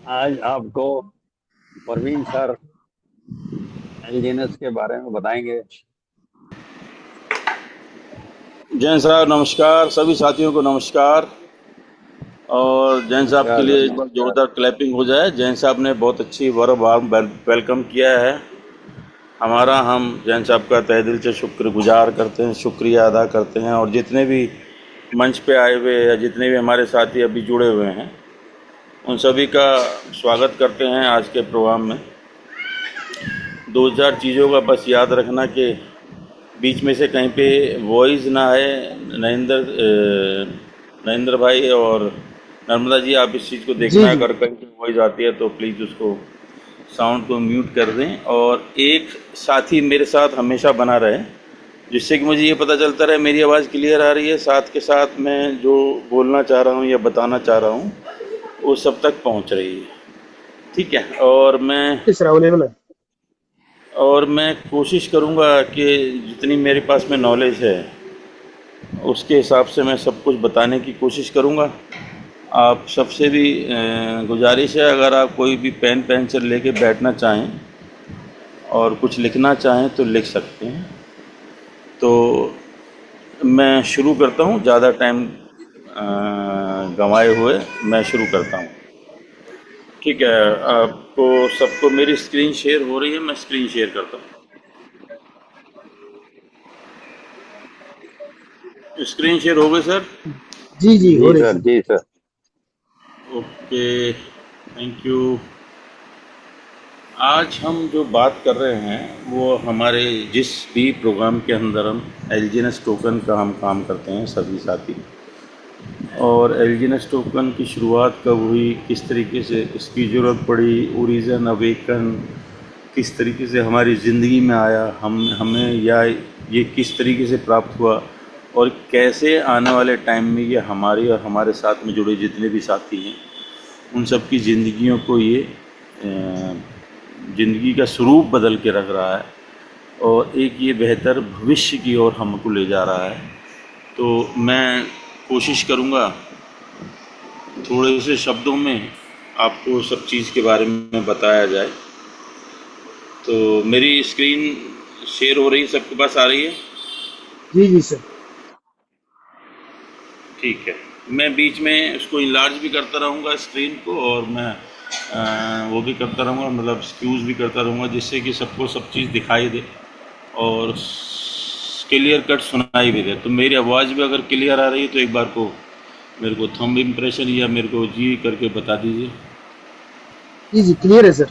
आज आपको परवीन सर एलजीएनएस के बारे में बताएंगे। जैन साहब नमस्कार, सभी साथियों को नमस्कार। और जैन साहब के नमस्कार सर, लिए एक बार नमस्कार। जोरदार क्लैपिंग हो जाए। जैन साहब ने बहुत अच्छी वार्म वेलकम किया है हमारा। हम जैन साहब का तहे दिल से शुक्रगुजार करते हैं, शुक्रिया अदा करते हैं। और जितने भी मंच पे आए हुए या जितने भी हमारे साथी अभी जुड़े हुए हैं, उन सभी का स्वागत करते हैं आज के प्रोग्राम में। दो चार चीज़ों का बस याद रखना कि बीच में से कहीं पे वॉइस ना है। नरेंद्र भाई और नर्मदा जी, आप इस चीज़ को जी देखना, जी। अगर कहीं पे वॉइस आती है तो प्लीज़ उसको साउंड को म्यूट कर दें। और एक साथी मेरे साथ हमेशा बना रहे, जिससे कि मुझे ये पता चलता रहे मेरी आवाज़ क्लियर आ रही है, साथ के साथ मैं जो बोलना चाह रहा हूँ या बताना चाह रहा हूँ वो सब तक पहुँच रही है। ठीक है। किस तरह अवेलेबल है? और मैं कोशिश करूँगा कि जितनी मेरे पास में नॉलेज है उसके हिसाब से मैं सब कुछ बताने की कोशिश करूँगा। आप सबसे भी गुजारिश है, अगर आप कोई भी पेन पेंसिल लेके बैठना चाहें और कुछ लिखना चाहें तो लिख सकते हैं। तो मैं शुरू करता हूँ, ज़्यादा टाइम गंवाए हुए मैं शुरू करता हूँ। ठीक है। आपको सबको मेरी स्क्रीन शेयर हो रही है? मैं स्क्रीन शेयर करता हूँ। स्क्रीन शेयर हो गई सर? जी जी, हो जी रही सर, सर। जी सर। Okay, thank you. आज हम जो बात कर रहे हैं वो हमारे जिस भी प्रोग्राम के अंदर हम एलजीएनएस टोकन का हम काम करते हैं सभी साथी। और एलजीएनएस टोकन की शुरुआत कब हुई, किस तरीके से इसकी ज़रूरत पड़ी, ओरिजिन अवेकन किस तरीके से हमारी ज़िंदगी में आया, हम हमें या ये किस तरीके से प्राप्त हुआ, और कैसे आने वाले टाइम में ये हमारे और हमारे साथ में जुड़े जितने भी साथी हैं उन सब की ज़िंदगियों को ये ज़िंदगी का स्वरूप बदल के रख रहा है और एक ये बेहतर भविष्य की ओर हमको ले जा रहा है। तो मैं कोशिश करूँगा थोड़े से शब्दों में आपको सब चीज़ के बारे में बताया जाए। तो मेरी स्क्रीन शेयर हो रही है, सबके पास आ रही है? जी जी सर। ठीक है। मैं बीच में उसको इनलार्ज भी करता रहूँगा स्क्रीन को, और मैं वो भी करता रहूँगा, मतलब स्क्यूज़ भी करता रहूँगा, जिससे कि सबको सब चीज़ दिखाई दे और क्लियर कट सुनाई भी दे। तो मेरी आवाज़ भी अगर क्लियर आ रही है तो एक बार को मेरे को थंब इम्प्रेशन या मेरे को जी करके बता दीजिए। जी जी, क्लियर है सर।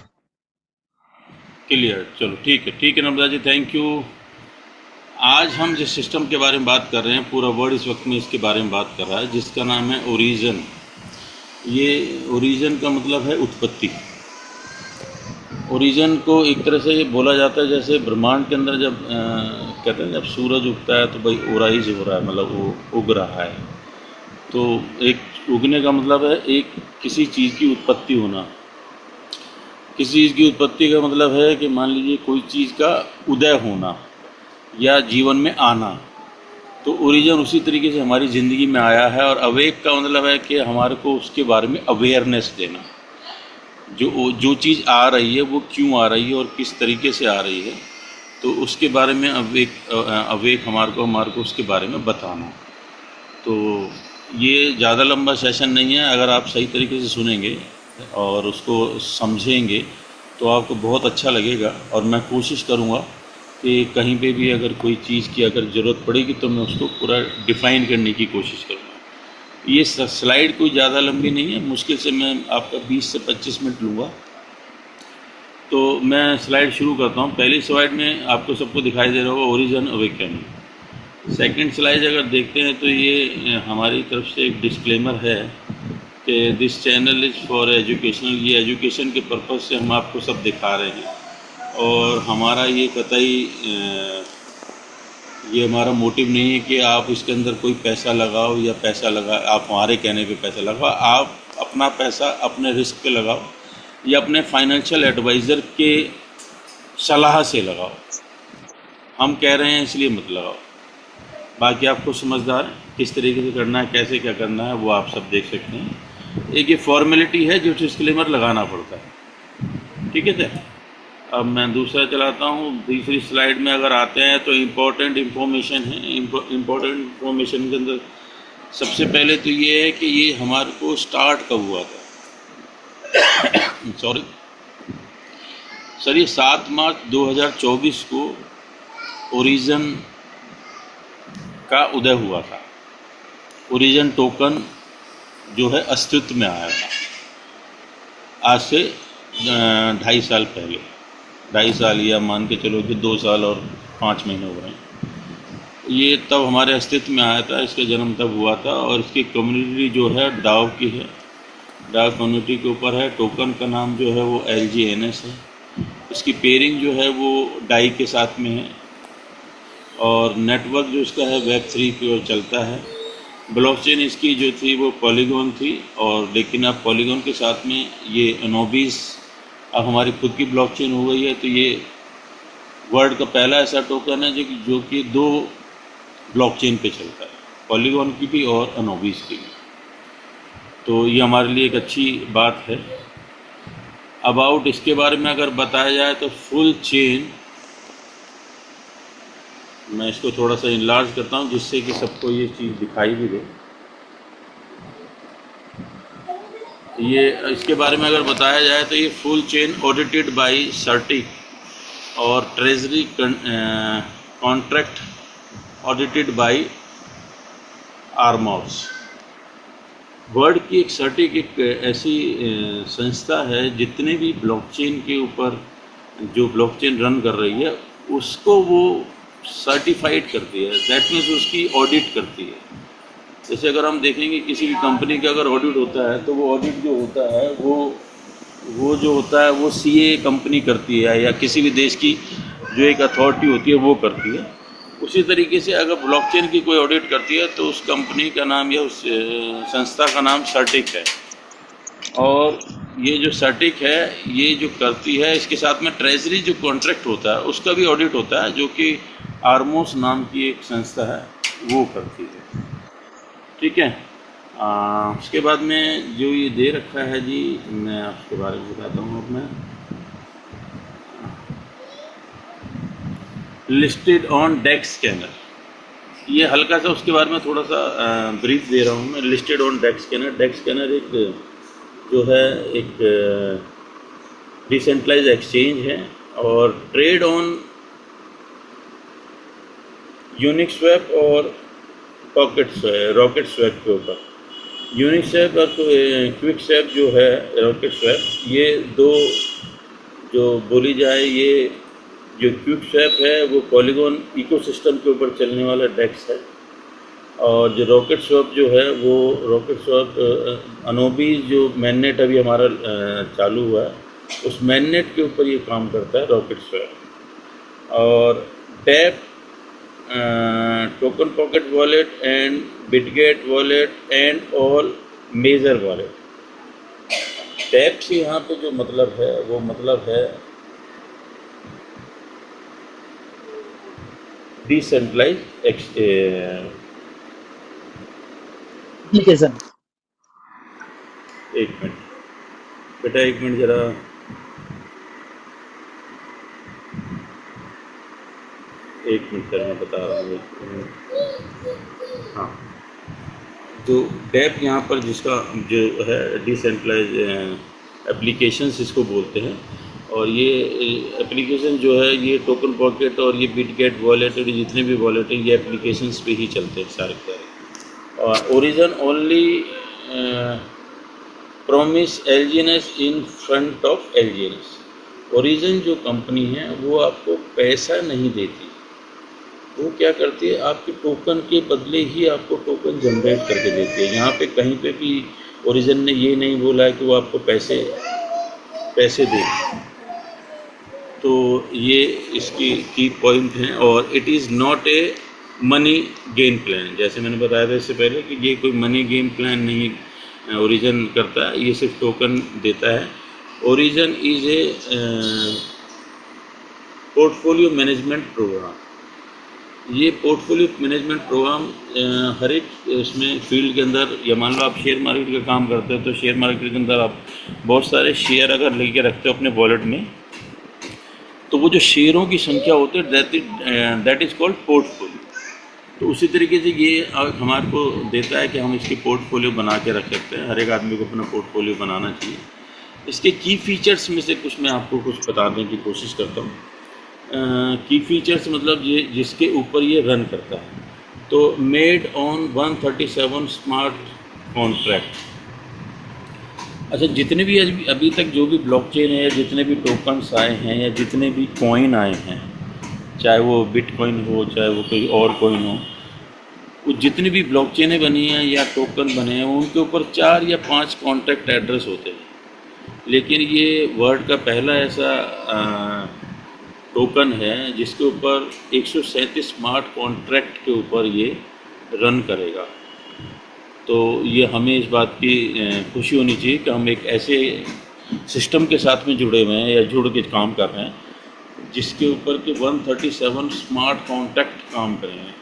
क्लियर, चलो ठीक है। ठीक है नर्मदा जी, थैंक यू। आज हम जिस सिस्टम के बारे में बात कर रहे हैं, पूरा वर्ल्ड इस वक्त में इसके बारे में बात कर रहा है, जिसका नाम है ओरिजन। ये ओरिजन का मतलब है उत्पत्ति। ओरिजन को एक तरह से ये बोला जाता है जैसे ब्रह्मांड के अंदर जब कहते हैं जब सूरज उगता है तो भाई ओराइज हो रहा है, मतलब वो उग रहा है। तो एक उगने का मतलब है एक किसी चीज़ की उत्पत्ति होना। किसी चीज़ की उत्पत्ति का मतलब है कि मान लीजिए कोई चीज़ का उदय होना या जीवन में आना। तो ओरिजिन उसी तरीके से हमारी ज़िंदगी में आया है। और अवेक का मतलब है कि हमारे को उसके बारे में अवेयरनेस देना। जो जो चीज़ आ रही है वो क्यों आ रही है और किस तरीके से आ रही है, तो उसके बारे में अवेक हमारे को उसके बारे में बताना। तो ये ज़्यादा लंबा सेशन नहीं है, अगर आप सही तरीके से सुनेंगे और उसको समझेंगे तो आपको बहुत अच्छा लगेगा। और मैं कोशिश करूँगा कि कहीं पे भी अगर कोई चीज़ की अगर ज़रूरत पड़ेगी तो मैं उसको पूरा डिफ़ाइन करने की कोशिश करूँगा। ये स्लाइड कोई ज़्यादा लंबी नहीं है, मुश्किल से मैं आपका 20 से 25 मिनट लूँगा। तो मैं स्लाइड शुरू करता हूँ। पहली स्लाइड में आपको सबको दिखाई दे रहा होगा ओरिजिन अवेकन। सेकंड स्लाइड अगर देखते हैं तो ये हमारी तरफ से एक डिस्क्लेमर है कि this channel is for educational. ये एजुकेशन के पर्पज़ से हम आपको सब दिखा रहे हैं, और हमारा ये कतई ये हमारा मोटिव नहीं है कि आप इसके अंदर कोई पैसा लगाओ या पैसा लगा आप हमारे कहने पे पैसा लगाओ। आप अपना पैसा अपने रिस्क पे लगाओ या अपने फाइनेंशियल एडवाइज़र के सलाह से लगाओ। हम कह रहे हैं इसलिए मत लगाओ। बाकी आपको समझदार किस तरीके से करना है, कैसे क्या करना है, वो आप सब देख सकते हैं। एक ये फॉर्मेलिटी है जो डिस्क्लेमर लगाना पड़ता है, ठीक है सर। अब मैं दूसरा चलाता हूँ। दूसरी स्लाइड में अगर आते हैं तो इम्पोर्टेंट इन्फॉर्मेशन है। इम्पोर्टेंट इन्फॉर्मेशन के अंदर सबसे पहले तो ये है कि ये हमारे को स्टार्ट कब हुआ था। सॉरी सर, ये 7 मार्च 2024 को ओरिजन का उदय हुआ था। ओरिजन टोकन जो है अस्तित्व में आया था आज से 2.5 साल पहले। 2.5 साल या मान के चलो कि 2 साल और 5 महीने हो गए हैं। ये तब हमारे अस्तित्व में आया था, इसका जन्म तब हुआ था। और इसकी कम्युनिटी जो है डाव की है, डाव कम्युनिटी के ऊपर है। टोकन का नाम जो है वो LGNS है। इसकी पेयरिंग जो है वो डाई के साथ में है। और नेटवर्क जो इसका है Web3 की ओर चलता है। ब्लॉकचेन इसकी जो थी वो पॉलीगॉन थी, और लेकिन अब पॉलीगॉन के साथ में ये अनोबिस अब हमारी खुद की ब्लॉकचेन हो गई है। तो ये वर्ल्ड का पहला ऐसा टोकन है जो कि 2 ब्लॉकचेन पे चलता है, पॉलीगॉन की भी और अनोबिस की भी। तो ये हमारे लिए एक अच्छी बात है। अबाउट इसके बारे में अगर बताया जाए तो फुल चेन, मैं इसको थोड़ा सा इनलार्ज करता हूँ जिससे कि सबको ये चीज़ दिखाई भी दे। ये इसके बारे में अगर बताया जाए तो ये full chain audited by Certik और treasury contract audited by Armors. World की एक सर्टिक एक ऐसी संस्था है जितने भी ब्लॉकचेन के ऊपर जो ब्लॉकचेन रन कर रही है उसको वो सर्टिफाइड करती है। दैट मीन्स उसकी ऑडिट करती है। जैसे अगर हम देखेंगे किसी भी कंपनी का अगर ऑडिट होता है तो वो ऑडिट जो होता है वो जो होता है वो CA कंपनी करती है, या किसी भी देश की जो एक अथॉरिटी होती है वो करती है। उसी तरीके से अगर ब्लॉकचेन की कोई ऑडिट करती है तो उस कंपनी का नाम या उस संस्था का नाम सर्टिक है। और ये जो सर्टिक है ये जो करती है, इसके साथ में ट्रेजरी जो कॉन्ट्रैक्ट होता है उसका भी ऑडिट होता है, जो कि आर्मोस नाम की एक संस्था है वो करती है, ठीक है। उसके बाद में जो ये दे रखा है जी, मैं आपके बारे में बताता हूँ। अब मैं लिस्टेड ऑन डेक्स स्कैनर, ये हल्का सा उसके बारे में थोड़ा सा ब्रीफ दे रहा हूँ मैं। Listed on DEX scanner. DEX scanner एक जो है एक डिसेंट्रलाइज एक्सचेंज है और ट्रेड ऑन यूनिस्वैप और रॉकेट स्वैप के ऊपर। यूनिस्वैप और क्विक स्वैप जो है रॉकेट स्वैप, ये 2 जो बोली जाए, ये जो क्विक स्वैप है वो पॉलीगॉन इकोसिस्टम के ऊपर चलने वाला डेक्स है। और जो रॉकेट स्वैप जो है वो रॉकेट स्वैप अनोबी जो मैननेट अभी हमारा चालू हुआ है उस मैननेट के ऊपर ये काम करता है रॉकेट स्वैप। और tap Token Pocket wallet and Bitget wallet and all major wallet. Tap से यहाँ पे जो मतलब है वो मतलब है डिसेंट्रलाइज एप्लीकेशन। एक मिनट बेटा, एक मिनट जरा। एक मिनट सर, मैं बता रहा हूँ। हाँ, जो टैप यहाँ पर जिसका जो है डिसेंट्रलाइज एप्लीकेशंस इसको बोलते हैं। और ये एप्लीकेशन जो है ये टोकन पॉकेट और ये बिटगेट वॉलेट और जितने भी वॉलेट हैं ये एप्लीकेशंस पे ही चलते हैं सारे के सारे। और origin only promise LGNS in front of LGNS। Origin जो कंपनी है वो आपको पैसा नहीं देती, वो क्या करती है आपके टोकन के बदले ही आपको टोकन जनरेट करके देती है। यहाँ पे कहीं पे भी ओरिजिन ने ये नहीं बोला है कि वो आपको पैसे दे। तो ये इसकी की पॉइंट है। और it is not a money gain plan, जैसे मैंने बताया था इससे पहले कि ये कोई मनी गेन प्लान नहीं ओरिजिन करता है, ये सिर्फ टोकन देता है। Origin is a portfolio management program. ये पोर्टफोलियो मैनेजमेंट प्रोग्राम हर एक इसमें फील्ड के अंदर, या मान लो आप शेयर मार्केट का काम करते हो तो शेयर मार्केट के अंदर आप बहुत सारे शेयर अगर लेके रखते हो अपने वॉलेट में, तो वो जो शेयरों की संख्या होती है दैट इज़ कॉल्ड पोर्टफोलियो। तो उसी तरीके से ये हमारे को देता है कि हम इसकी पोर्टफोलियो बना के रख सकते हैं। हर एक आदमी को अपना पोर्टफोलियो बनाना चाहिए। इसके की फीचर्स में से कुछ मैं आपको कुछ बताने की कोशिश करता हूँ। की फीचर्स मतलब ये जिसके ऊपर ये रन करता है। तो मेड ऑन 137 स्मार्ट कॉन्ट्रैक्ट। अच्छा, जितने भी अभी तक जो भी ब्लॉकचेन है, या जितने भी टोकन्स आए हैं, या जितने भी कॉइन आए हैं, चाहे वो बिटकॉइन हो, चाहे वो कोई और कॉइन हो, वो जितनी भी ब्लॉकचेनें बनी हैं या टोकन बने हैं, उनके ऊपर 4 या 5 कॉन्टैक्ट एड्रेस होते हैं। लेकिन ये वर्ल्ड का पहला ऐसा टोकन है जिसके ऊपर 137 स्मार्ट कॉन्ट्रैक्ट के ऊपर ये रन करेगा। तो ये हमें इस बात की खुशी होनी चाहिए कि हम एक ऐसे सिस्टम के साथ में जुड़े हुए हैं, या जुड़ के काम कर रहे हैं, जिसके ऊपर के 137 स्मार्ट कॉन्ट्रैक्ट काम कर रहे हैं।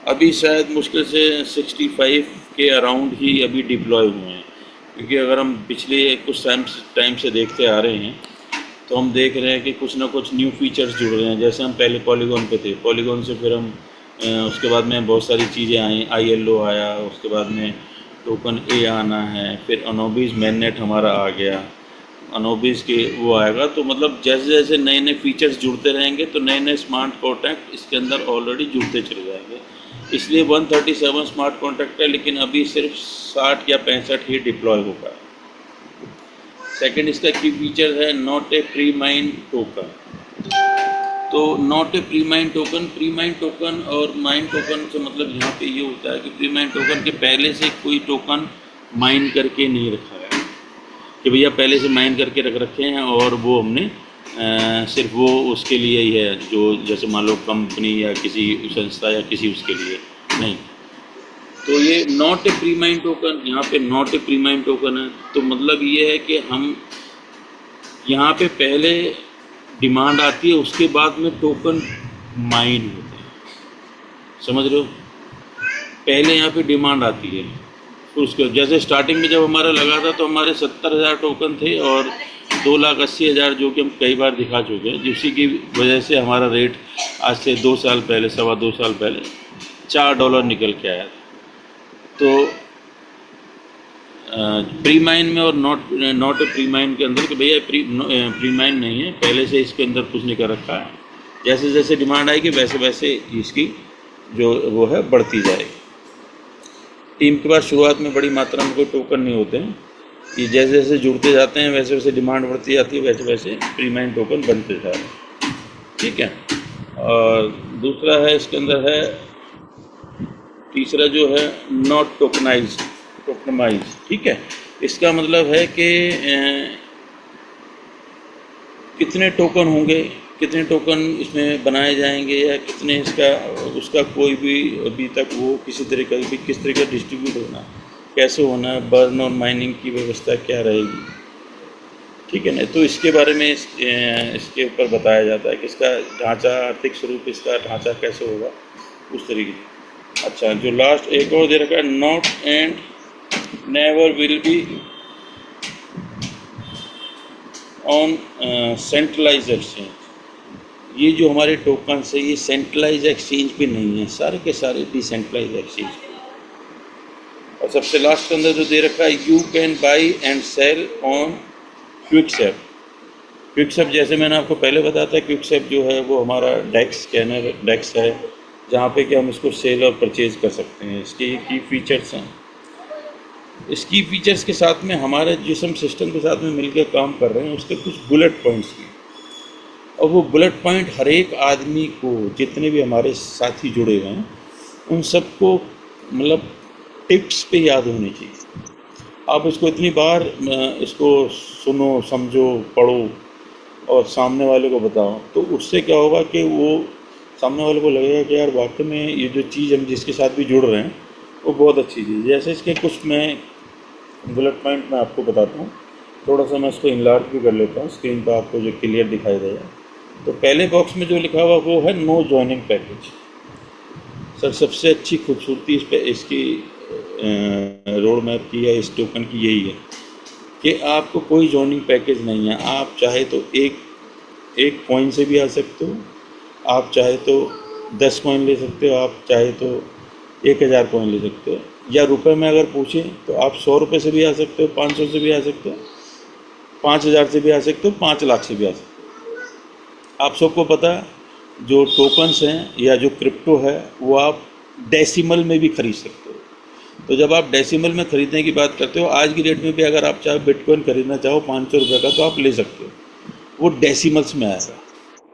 अभी शायद मुश्किल से 65 के अराउंड ही अभी डिप्लॉय हुए हैं, क्योंकि अगर हम पिछले कुछ टाइम से देखते आ रहे हैं, तो हम देख रहे हैं कि कुछ ना कुछ न्यू फीचर्स जुड़ रहे हैं। जैसे हम पहले पॉलीगॉन पे थे, पॉलीगॉन से फिर हम उसके बाद में बहुत सारी चीज़ें आई, ILO आया, उसके बाद में टोकन ए आना है, फिर अनोबिस मैननेट हमारा आ गया, अनोबिस के वो आएगा। तो मतलब जैसे जैसे नए नए फीचर्स जुड़ते रहेंगे, तो नए नए स्मार्ट कॉन्ट्रैक्ट इसके अंदर ऑलरेडी जुड़ते चले जाएंगे। इसलिए 137 स्मार्ट कॉन्ट्रैक्ट है, लेकिन अभी सिर्फ 60 या 65 ही डिप्लॉय होगा। सेकंड इसका की फीचर है not a pre mine token. तो not a pre mine token और माइन टोकन से मतलब यहाँ पे ये होता है कि प्री माइन टोकन के पहले से कोई टोकन माइन करके नहीं रखा है, कि भैया पहले से माइन करके रख रखे हैं और वो हमने सिर्फ वो उसके लिए ही है, जो जैसे मान लो कंपनी या किसी संस्था या किसी उसके लिए नहीं। तो ये not a pre mine token, यहाँ पे not a pre mine token है। तो मतलब ये है कि हम यहाँ पे पहले डिमांड आती है, उसके बाद में टोकन माइन होते हैं, समझ रहे हो। पहले यहाँ पे डिमांड आती है, उसके जैसे स्टार्टिंग में जब हमारा लगा था तो हमारे 70,000 टोकन थे और 2,80,000 जो कि हम कई बार दिखा चुके हैं, जिसकी की वजह से हमारा रेट आज से 2 साल पहले, 2.25 साल पहले $4 निकल के आया था। तो प्री माइन में और नॉट ए प्री माइन के अंदर कि भैया प्री माइन नहीं है, पहले से इसके अंदर कुछ नहीं कर रखा है। जैसे जैसे डिमांड आएगी वैसे वैसे इसकी जो वो है बढ़ती जाएगी। टीम के पास शुरुआत में बड़ी मात्रा में कोई टोकन नहीं होते हैं, ये जैसे जैसे जुड़ते जाते हैं वैसे वैसे डिमांड बढ़ती जाती है, वैसे वैसे प्री माइन टोकन बनते जा रहे हैं, ठीक है। और दूसरा है इसके अंदर है, तीसरा जो है नॉट टोकनाइज, ठीक है। इसका मतलब है कि कितने टोकन होंगे, कितने टोकन इसमें बनाए जाएंगे, या कितने इसका उसका कोई भी अभी तक वो किसी तरीके भी किस तरीके डिस्ट्रीब्यूट होना, कैसे होना है, बर्न और माइनिंग की व्यवस्था क्या रहेगी, ठीक है ना। तो इसके बारे में इसके ऊपर बताया जाता है कि इसका ढांचा, आर्थिक स्वरूप, इसका ढांचा कैसे होगा उस तरीके से। अच्छा, जो लास्ट एक और दे रखा है, not and never will be on centralise exchange. ये जो हमारे टोकन्स है ये सेंट्रलाइज एक्सचेंज पे नहीं है, सारे के सारे डिसेंट्रलाइज एक्सचेंज पे। और सबसे लास्ट के अंदर जो दे रखा है, you can buy and sell on QuickSwap. QuickSwap जैसे मैंने आपको पहले बताया था, क्विकसेप जो है वो हमारा डेक्स है, जहाँ पे कि हम इसको सेल और परचेज कर सकते हैं। इसके की फीचर्स हैं, इसकी फीचर्स के साथ में हमारे जिस हम सिस्टम के साथ में मिलकर काम कर रहे हैं उसके कुछ बुलेट पॉइंट्स भी, और वो बुलेट पॉइंट हर एक आदमी को, जितने भी हमारे साथी जुड़े हुए हैं उन सबको मतलब टिप्स पे याद होनी चाहिए। आप इसको इतनी बार इसको सुनो, समझो, पढ़ो और सामने वाले को बताओ, तो उससे क्या होगा कि वो सामने वाले को लगेगा कि यार वाकई में ये जो चीज़ हम जिसके साथ भी जुड़ रहे हैं वो बहुत अच्छी चीज़। जैसे इसके कुछ मैं बुलेट पॉइंट मैं आपको बताता हूँ, थोड़ा सा मैं इसको इनलार्ज भी कर लेता हूँ स्क्रीन पर, आपको जो क्लियर दिखाई देगा। तो पहले बॉक्स में जो लिखा हुआ वो है नो जॉइनिंग पैकेज। सर सबसे अच्छी खूबसूरती इस पे इसकी रोड मैप की या इस टोकन की यही है कि आपको कोई जॉइनिंग पैकेज नहीं है। आप चाहे तो एक कॉइन से भी आ सकते हो, आप चाहे तो 10 कॉइन ले सकते हो, आप चाहे तो 1000 कॉइन ले सकते हो, या रुपए में अगर पूछें तो आप 100 रुपये से भी आ सकते हो, 500 से भी आ सकते हो, 5000 से भी आ सकते हो, 5 लाख से भी आ सकते हो। आप सबको पता है जो टोकन्स हैं या जो क्रिप्टो है वो आप डेसिमल में भी खरीद सकते हो। तो जब आप डेसिमल में ख़रीदने की बात करते हो, आज की डेट में भी अगर आप चाहे बिटकॉइन खरीदना चाहो 500 रुपये का तो आप ले सकते हो, वो डेसिमल्स में आएगा।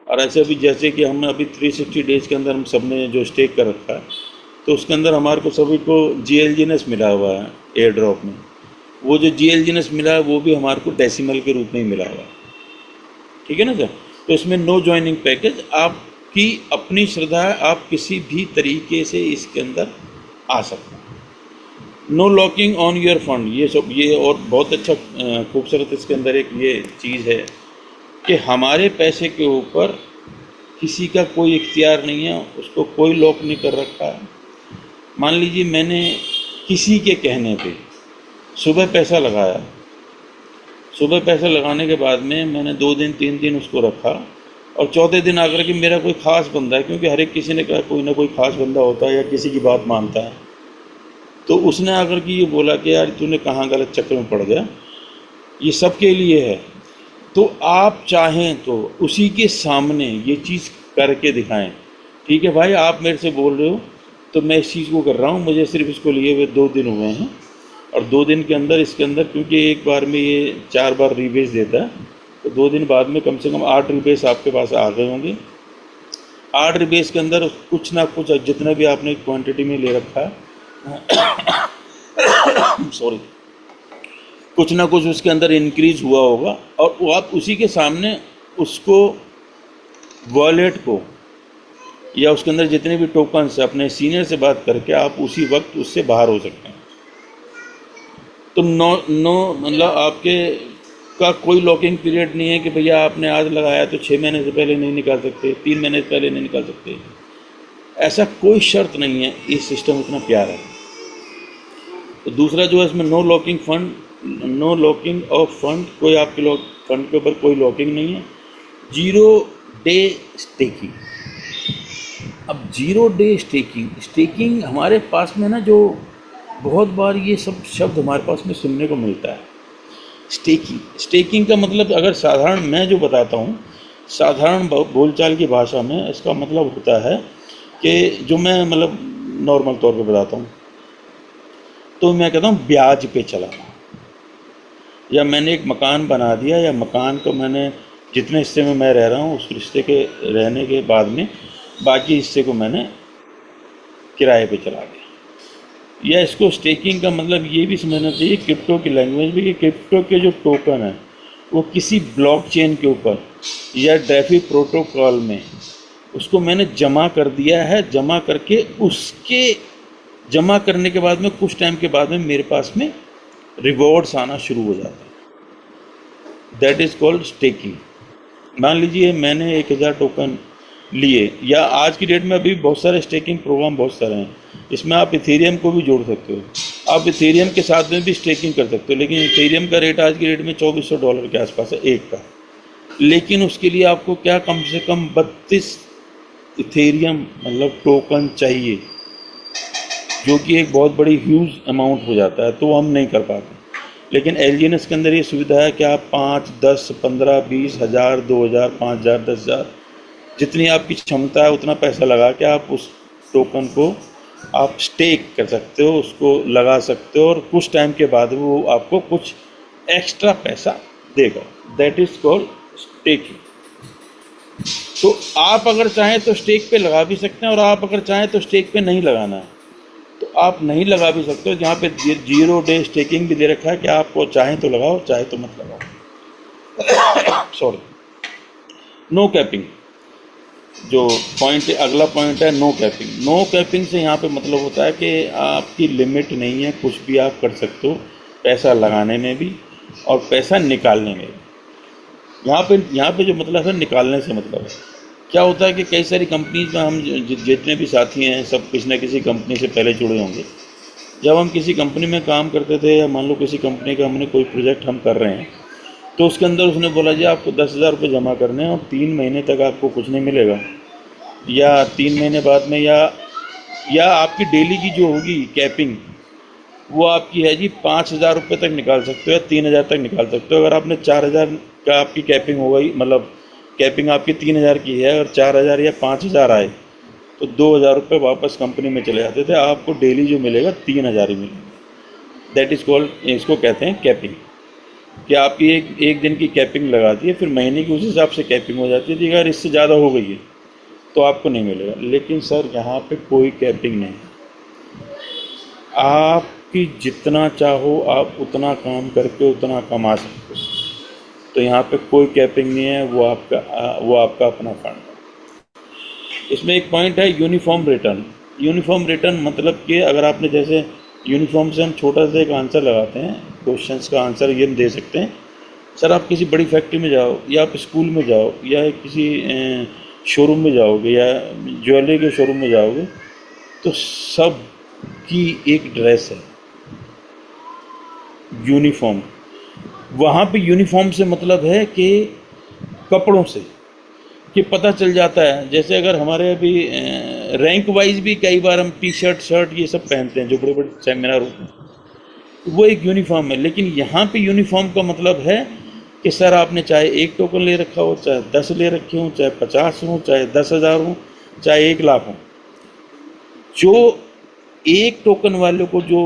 और ऐसे अभी जैसे कि हम अभी 360 डेज़ के अंदर हम सब ने जो स्टेक कर रखा है तो उसके अंदर हमारे को सभी को GLGNS मिला हुआ है एयर ड्रॉप में। वो जो GLGNS मिला है वो भी हमारे को डेसिमल के रूप में ही मिला हुआ है, ठीक है ना सर। तो इसमें नो जॉइनिंग पैकेज, आपकी अपनी श्रद्धा है, आप किसी भी तरीके से इसके अंदर आ सकते हैं। No locking on your fund, ये सब ये और बहुत अच्छा खूबसूरत इसके अंदर एक ये चीज़ है कि हमारे पैसे के ऊपर किसी का कोई इख्तियार नहीं है, उसको कोई लॉक नहीं कर रखा है। मान लीजिए मैंने किसी के कहने पे सुबह पैसा लगाया, सुबह पैसा लगाने के बाद में मैंने 2 दिन 3 दिन उसको रखा और चौथे दिन आकर के मेरा कोई ख़ास बंदा है, क्योंकि हर एक किसी ने कहा कोई ना कोई ख़ास बंदा होता है या किसी की बात मानता है, तो उसने आकर के ये बोला कि यार तूने कहाँ गलत चक्कर में पड़ गया, ये सबके लिए है। तो आप चाहें तो उसी के सामने ये चीज़ करके दिखाएं, ठीक है भाई आप मेरे से बोल रहे हो तो मैं इस चीज़ को कर रहा हूँ, मुझे सिर्फ इसको लिए हुए 2 दिन हुए हैं और 2 दिन के अंदर इसके अंदर, क्योंकि एक बार में ये 4 बार रीबेस देता है, तो 2 दिन बाद में कम से कम 8 रीबेस आपके पास आ गए होंगे। 8 रीबेस के अंदर कुछ ना कुछ जितना भी आपने क्वांटिटी में ले रखा है सॉरी, कुछ ना कुछ उसके अंदर इंक्रीज हुआ होगा और वो आप उसी के सामने उसको वॉलेट को या उसके अंदर जितने भी टोकन्स है अपने सीनियर से बात करके आप उसी वक्त उससे बाहर हो सकते हैं। तो नो मतलब आपके का कोई लॉकिंग पीरियड नहीं है कि भैया आपने आज लगाया तो 6 महीने से पहले नहीं निकाल सकते, 3 महीने से पहले नहीं निकाल सकते, ऐसा कोई शर्त नहीं है। ये सिस्टम इतना प्यारा है। तो दूसरा जो है इसमें no locking fund, no locking of fund, कोई आपके फंड के ऊपर कोई लॉकिंग नहीं है। 0 डे स्टेकिंग। अब 0 डे स्टेकिंग हमारे पास में ना जो बहुत बार ये सब शब्द हमारे पास में सुनने को मिलता है। स्टेकिंग का मतलब अगर साधारण मैं जो बताता हूँ साधारण बोलचाल की भाषा में इसका मतलब होता है कि जो मैं मतलब नॉर्मल तौर पे बताता हूँ तो मैं कहता हूँ ब्याज पे चलाना, या मैंने एक मकान बना दिया या मकान को मैंने जितने हिस्से में मैं रह रहा हूँ उस रिश्ते के रहने के बाद में बाकी हिस्से को मैंने किराए पे चला दिया। या इसको स्टेकिंग का मतलब ये भी समझना चाहिए क्रिप्टो की लैंग्वेज में कि क्रिप्टो के जो टोकन है वो किसी ब्लॉकचेन के ऊपर या डेफी प्रोटोकॉल में उसको मैंने जमा कर दिया है। जमा करके उसके जमा करने के बाद में कुछ टाइम के बाद में मेरे पास में रिवॉर्ड्स आना शुरू हो जाता है। That is called staking. मान लीजिए मैंने 1000 टोकन लिए, या आज की डेट में अभी बहुत सारे स्टेकिंग प्रोग्राम बहुत सारे हैं, इसमें आप इथेरियम को भी जोड़ सकते हो, आप इथेरियम के साथ में भी स्टेकिंग कर सकते हो। लेकिन इथेरियम का रेट आज की डेट में $2400 के आसपास है एक का, लेकिन उसके लिए आपको क्या कम से कम 32 इथेरियम मतलब टोकन चाहिए, जो कि एक बहुत बड़ी ह्यूज अमाउंट हो जाता है, तो हम नहीं कर पाते। लेकिन LGNS के अंदर ये सुविधा है कि आप 5, 10, 15, 20 हज़ार, 2000, 5000, 10000 जितनी आपकी क्षमता है उतना पैसा लगा के आप उस टोकन को आप स्टेक कर सकते हो, उसको लगा सकते हो और कुछ टाइम के बाद वो आपको कुछ एक्स्ट्रा पैसा देगा। That is called staking. तो आप अगर चाहें तो स्टेक पे लगा भी सकते हैं और आप अगर चाहें तो स्टेक पे नहीं लगाना है तो आप नहीं लगा भी सकते हो। जहाँ पे 0 डे स्टेकिंग भी दे रखा है कि आपको चाहें तो लगाओ चाहे तो मत लगाओ। सॉरी, नो कैपिंग जो पॉइंट अगला पॉइंट है, नो कैपिंग। नो कैपिंग से यहाँ पे मतलब होता है कि आपकी लिमिट नहीं है, कुछ भी आप कर सकते हो पैसा लगाने में भी और पैसा निकालने में भी। यहाँ पे जो मतलब है निकालने से मतलब है क्या होता है कि कई सारी कंपनीज में हम जितने भी साथी हैं सब किसी न किसी कंपनी से पहले जुड़े होंगे। जब हम किसी कंपनी में काम करते थे या मान लो किसी कंपनी का हमने कोई प्रोजेक्ट हम कर रहे हैं, तो उसके अंदर उसने बोला जी आपको 10,000 रुपये जमा करने हैं और 3 महीने तक आपको कुछ नहीं मिलेगा, या 3 महीने बाद में, या आपकी डेली की जो होगी कैपिंग वो आपकी है जी 5,000 रुपये तक निकाल सकते हो या 3,000 तक निकाल सकते हो। अगर आपने 4,000 का आपकी कैपिंग हो गई, मतलब कैपिंग आपकी 3,000 की है और 4,000 या 5,000 आए, तो 2,000 रुपये वापस कंपनी में चले जाते थे। आपको डेली जो मिलेगा 3,000 ही मिलेगा। दैट इज़ कॉल्ड, इसको कहते हैं कैपिंग। कि आपकी एक दिन की कैपिंग लगाती है, फिर महीने की उस हिसाब से कैपिंग हो जाती है। कि अगर इससे ज़्यादा हो गई है तो आपको नहीं मिलेगा। लेकिन सर यहाँ पे कोई कैपिंग नहीं, आपकी जितना चाहो आप उतना काम करके उतना कमा सकते हो। तो यहाँ पे कोई कैपिंग नहीं है, वो आपका अपना फंड है। इसमें एक पॉइंट है यूनिफॉर्म रिटर्न। यूनिफॉर्म रिटर्न मतलब कि अगर आपने, जैसे यूनिफॉर्म से हम छोटा सा एक आंसर लगाते हैं, क्वेश्चंस का आंसर ये दे सकते हैं। सर आप किसी बड़ी फैक्ट्री में जाओ या आप स्कूल में जाओ या किसी शोरूम में जाओगे या ज्वेलरी के शोरूम में जाओगे, तो सब की एक ड्रेस है, यूनिफॉर्म। वहाँ पे यूनिफॉर्म से मतलब है कि कपड़ों से, कि पता चल जाता है। जैसे अगर हमारे अभी रैंक वाइज भी कई बार हम टी शर्ट शर्ट ये सब पहनते हैं जो बड़े बड़े सेमिनार होते हैं, वो एक यूनिफॉर्म है। लेकिन यहाँ पे यूनिफॉर्म का मतलब है कि सर आपने चाहे 1 टोकन ले रखा हो, चाहे 10 ले रखे हों, चाहे 50 हों, चाहे 10,000 हों, चाहे 1,00,000 हों, जो 1 टोकन वाले को जो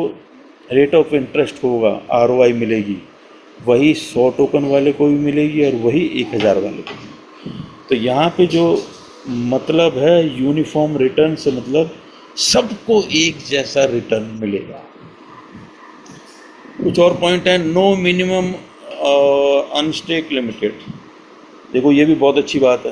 रेट ऑफ इंटरेस्ट होगा, ROI मिलेगी, वही 100 टोकन वाले को भी मिलेगी और वही 1,000 वाले को भी। तो यहाँ पे जो मतलब है यूनिफॉर्म रिटर्न से मतलब सबको एक जैसा रिटर्न मिलेगा। कुछ और पॉइंट है, नो मिनिमम अनस्टेक लिमिटेड। देखो ये भी बहुत अच्छी बात है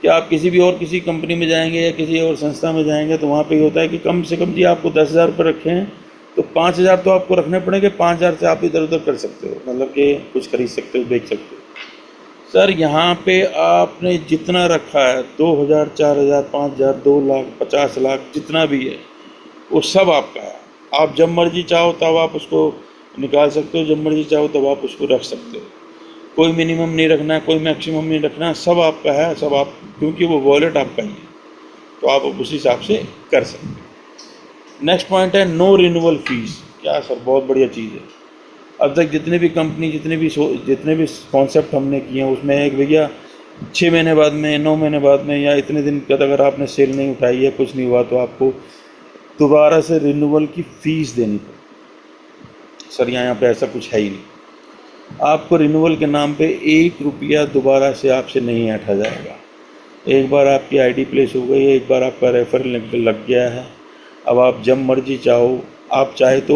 कि आप किसी कंपनी में जाएंगे या किसी और संस्था में जाएंगे तो वहाँ पे ये होता है कि कम से कम जी आपको 10,000 रुपये रखे हैं तो 5,000 तो आपको रखने पड़ेंगे, 5,000 से आप इधर उधर कर सकते हो, मतलब कि कुछ खरीद सकते हो, बेच सकते हो। सर यहाँ पे आपने जितना रखा है 2,000, 4,000, 5,000, 2 लाख, 50 लाख, जितना भी है वो सब आपका है। आप जब मर्जी चाहो तब आप उसको निकाल सकते हो, जब मर्जी चाहो तब आप उसको रख सकते हो। कोई मिनिमम नहीं रखना है, कोई मैक्सिमम नहीं रखना है, सब आपका है, सब आप, क्योंकि वो वॉलेट आपका ही है, तो आप उसी हिसाब से कर सकते हो। नेक्स्ट पॉइंट है नो रिन्यूअल फीस। क्या सर, बहुत बढ़िया चीज़ है। अब तक जितने भी कंपनी जितने भी कॉन्सेप्ट हमने किए हैं उसमें एक भैया 6 महीने बाद में, 9 महीने बाद में या इतने दिन तक अगर आपने सेल नहीं उठाई है, कुछ नहीं हुआ, तो आपको दोबारा से रिन्यूअल की फ़ीस देनी पड़े। सर यहाँ पे ऐसा कुछ है ही नहीं। आपको रिन्यूअल के नाम पे 1 रुपया दोबारा से आपसे नहीं ऐंठा जाएगा। एक बार आपकी ID प्लेस हो गई है, एक बार आपका रेफर लग गया है, अब आप जब मर्जी चाहो, आप चाहे तो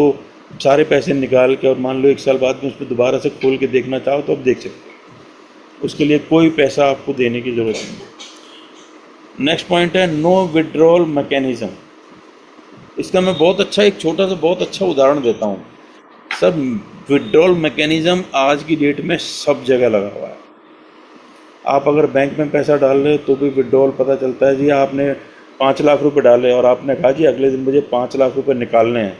सारे पैसे निकाल के और मान लो 1 साल बाद में उस पर दोबारा से खोल के देखना चाहो तो आप देख सकते हो। उसके लिए कोई पैसा आपको देने की ज़रूरत नहीं। नेक्स्ट पॉइंट है नो विड्रॉल मैकेनिज़्म। इसका मैं एक छोटा सा बहुत अच्छा उदाहरण देता हूँ। सब विड्रॉल मैकेनिज़्म आज की डेट में सब जगह लगा हुआ है। आप अगर बैंक में पैसा डाल रहे हो तो भी विड्रॉल पता चलता है जी आपने 5 लाख रुपए डाले और आपने कहा जी अगले दिन मुझे 5 लाख रुपए निकालने हैं,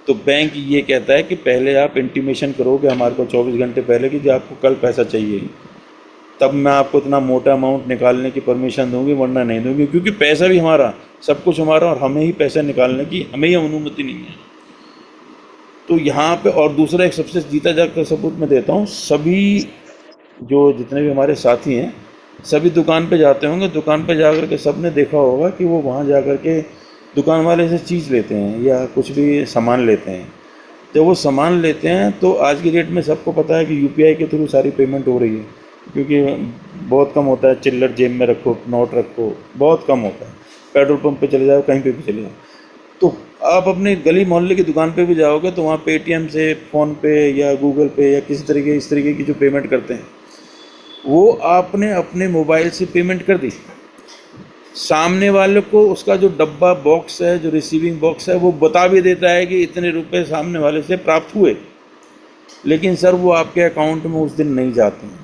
तो बैंक ये कहता है कि पहले आप इंटीमेशन करोगे हमारे को 24 घंटे पहले कि जी आपको कल पैसा चाहिए, तब मैं आपको इतना मोटा अमाउंट निकालने की परमिशन दूंगी, वरना नहीं दूंगी, क्योंकि पैसा भी हमारा, सब कुछ हमारा, और हमें ही पैसा निकालने की हमें ही अनुमति नहीं है। तो यहाँ पे और दूसरा एक सबसे जीता जागता सबूत मैं देता हूँ। सभी जो जितने भी हमारे साथी हैं सभी दुकान पे जाते होंगे, दुकान पे जाकर के सब ने देखा होगा कि वो वहाँ जाकर के दुकान वाले से चीज़ लेते हैं या कुछ भी सामान लेते हैं। जब वो सामान लेते हैं तो आज की डेट में सबको पता है कि UPI के थ्रू सारी पेमेंट हो रही है, क्योंकि बहुत कम होता है चिल्लर जेब में रखो, नोट रखो, बहुत कम होता है। पेट्रोल पंप पे चले जाओ, कहीं पे भी चले जाओ, तो आप अपने गली मोहल्ले की दुकान पे भी जाओगे तो वहाँ पेटीएम से, फ़ोनपे या गूगल पे या इस तरीके की जो पेमेंट करते हैं वो आपने अपने मोबाइल से पेमेंट कर दी। सामने वाले को उसका जो डब्बा बॉक्स है, जो रिसीविंग बॉक्स है, वो बता भी देता है कि इतने रुपए सामने वाले से प्राप्त हुए, लेकिन सर वो आपके अकाउंट में उस दिन नहीं जाते हैं।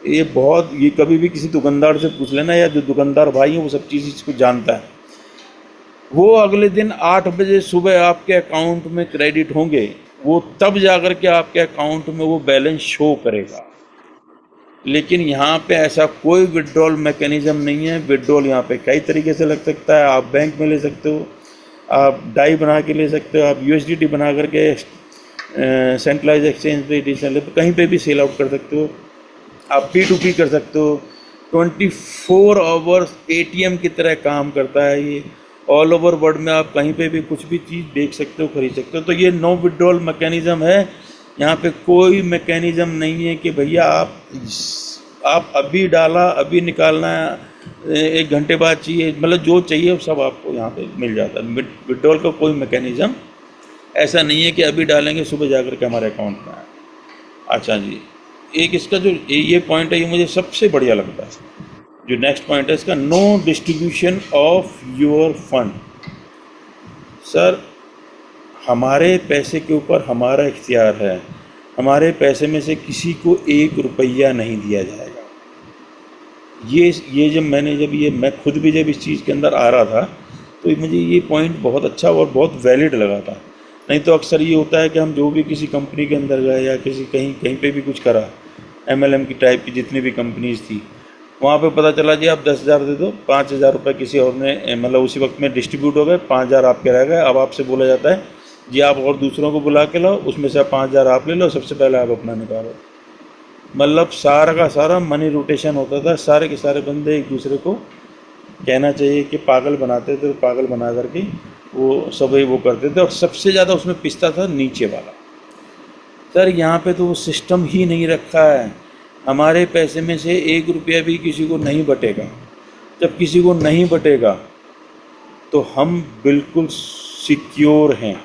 ये बहुत, ये कभी भी किसी दुकानदार से पूछ लेना, या जो दुकानदार भाई है वो सब चीज़ को जानता है। वो अगले दिन 8 बजे सुबह आपके अकाउंट में क्रेडिट होंगे, वो तब जाकर के आपके अकाउंट में वो बैलेंस शो करेगा। लेकिन यहाँ पे ऐसा कोई विड्रॉल मैकेनिज्म नहीं है। विड्रॉल यहाँ पे कई तरीके से लग सकता है। आप बैंक में ले सकते हो, आप डाई बना के ले सकते हो, आप यूएसडीटी बना करके सेंट्रलाइज एक्सचेंज पे, डिसेंट्रलाइज कहीं पे भी सेल आउट कर सकते हो। आप P2P कर सकते हो। 24 आवर्स एटीएम की तरह काम करता है ये। ऑल ओवर वर्ल्ड में आप कहीं पे भी कुछ भी चीज़ बेच सकते हो, खरीद सकते हो। तो ये नो विड्रॉल मैकेनिज्म है। यहाँ पे कोई मैकेनिज्म नहीं है कि भैया आप अभी डाला अभी निकालना, 1 घंटे बाद चाहिए, मतलब जो चाहिए वो सब आपको यहाँ पे मिल जाता है। विड्रॉल का कोई मैकेनिज्म ऐसा नहीं है कि अभी डालेंगे सुबह जाकर के हमारे अकाउंट में आए। अच्छा जी, एक इसका जो ये पॉइंट है ये मुझे सबसे बढ़िया लगता है। जो नेक्स्ट पॉइंट है इसका, no distribution of your fund. Sir, हमारे पैसे के ऊपर हमारा इख्तियार है। हमारे पैसे में से किसी को 1 रुपया नहीं दिया जाएगा। ये जब मैं खुद भी जब इस चीज़ के अंदर आ रहा था तो मुझे ये पॉइंट बहुत अच्छा और बहुत वैलिड लगा था। नहीं तो अक्सर ये होता है कि हम जो भी किसी कंपनी के अंदर गए या किसी कहीं पे भी कुछ करा, MLM की टाइप की जितनी भी कंपनीज थी, वहाँ पे पता चला जी आप 10,000 दे दो, 5,000 रुपये किसी और ने मतलब उसी वक्त में डिस्ट्रीब्यूट हो गए, 5,000 आपके रह गए। अब आपसे बोला जाता है जी आप और दूसरों को बुला के लाओ, उसमें से 5,000 आप ले लो, सबसे पहले आप अपना निकालो। मतलब सारा का सारा मनी रोटेशन होता था। सारे के सारे बंदे एक दूसरे को कहना चाहिए कि पागल बनाते थे, पागल बना करके वो सभी वो करते थे। और सबसे ज़्यादा उसमें पिसता था नीचे वाला। सर, यहाँ पे तो वो सिस्टम ही नहीं रखा है। हमारे पैसे में से 1 रुपया भी किसी को नहीं बटेगा। जब किसी को नहीं बटेगा तो हम बिल्कुल सिक्योर हैं,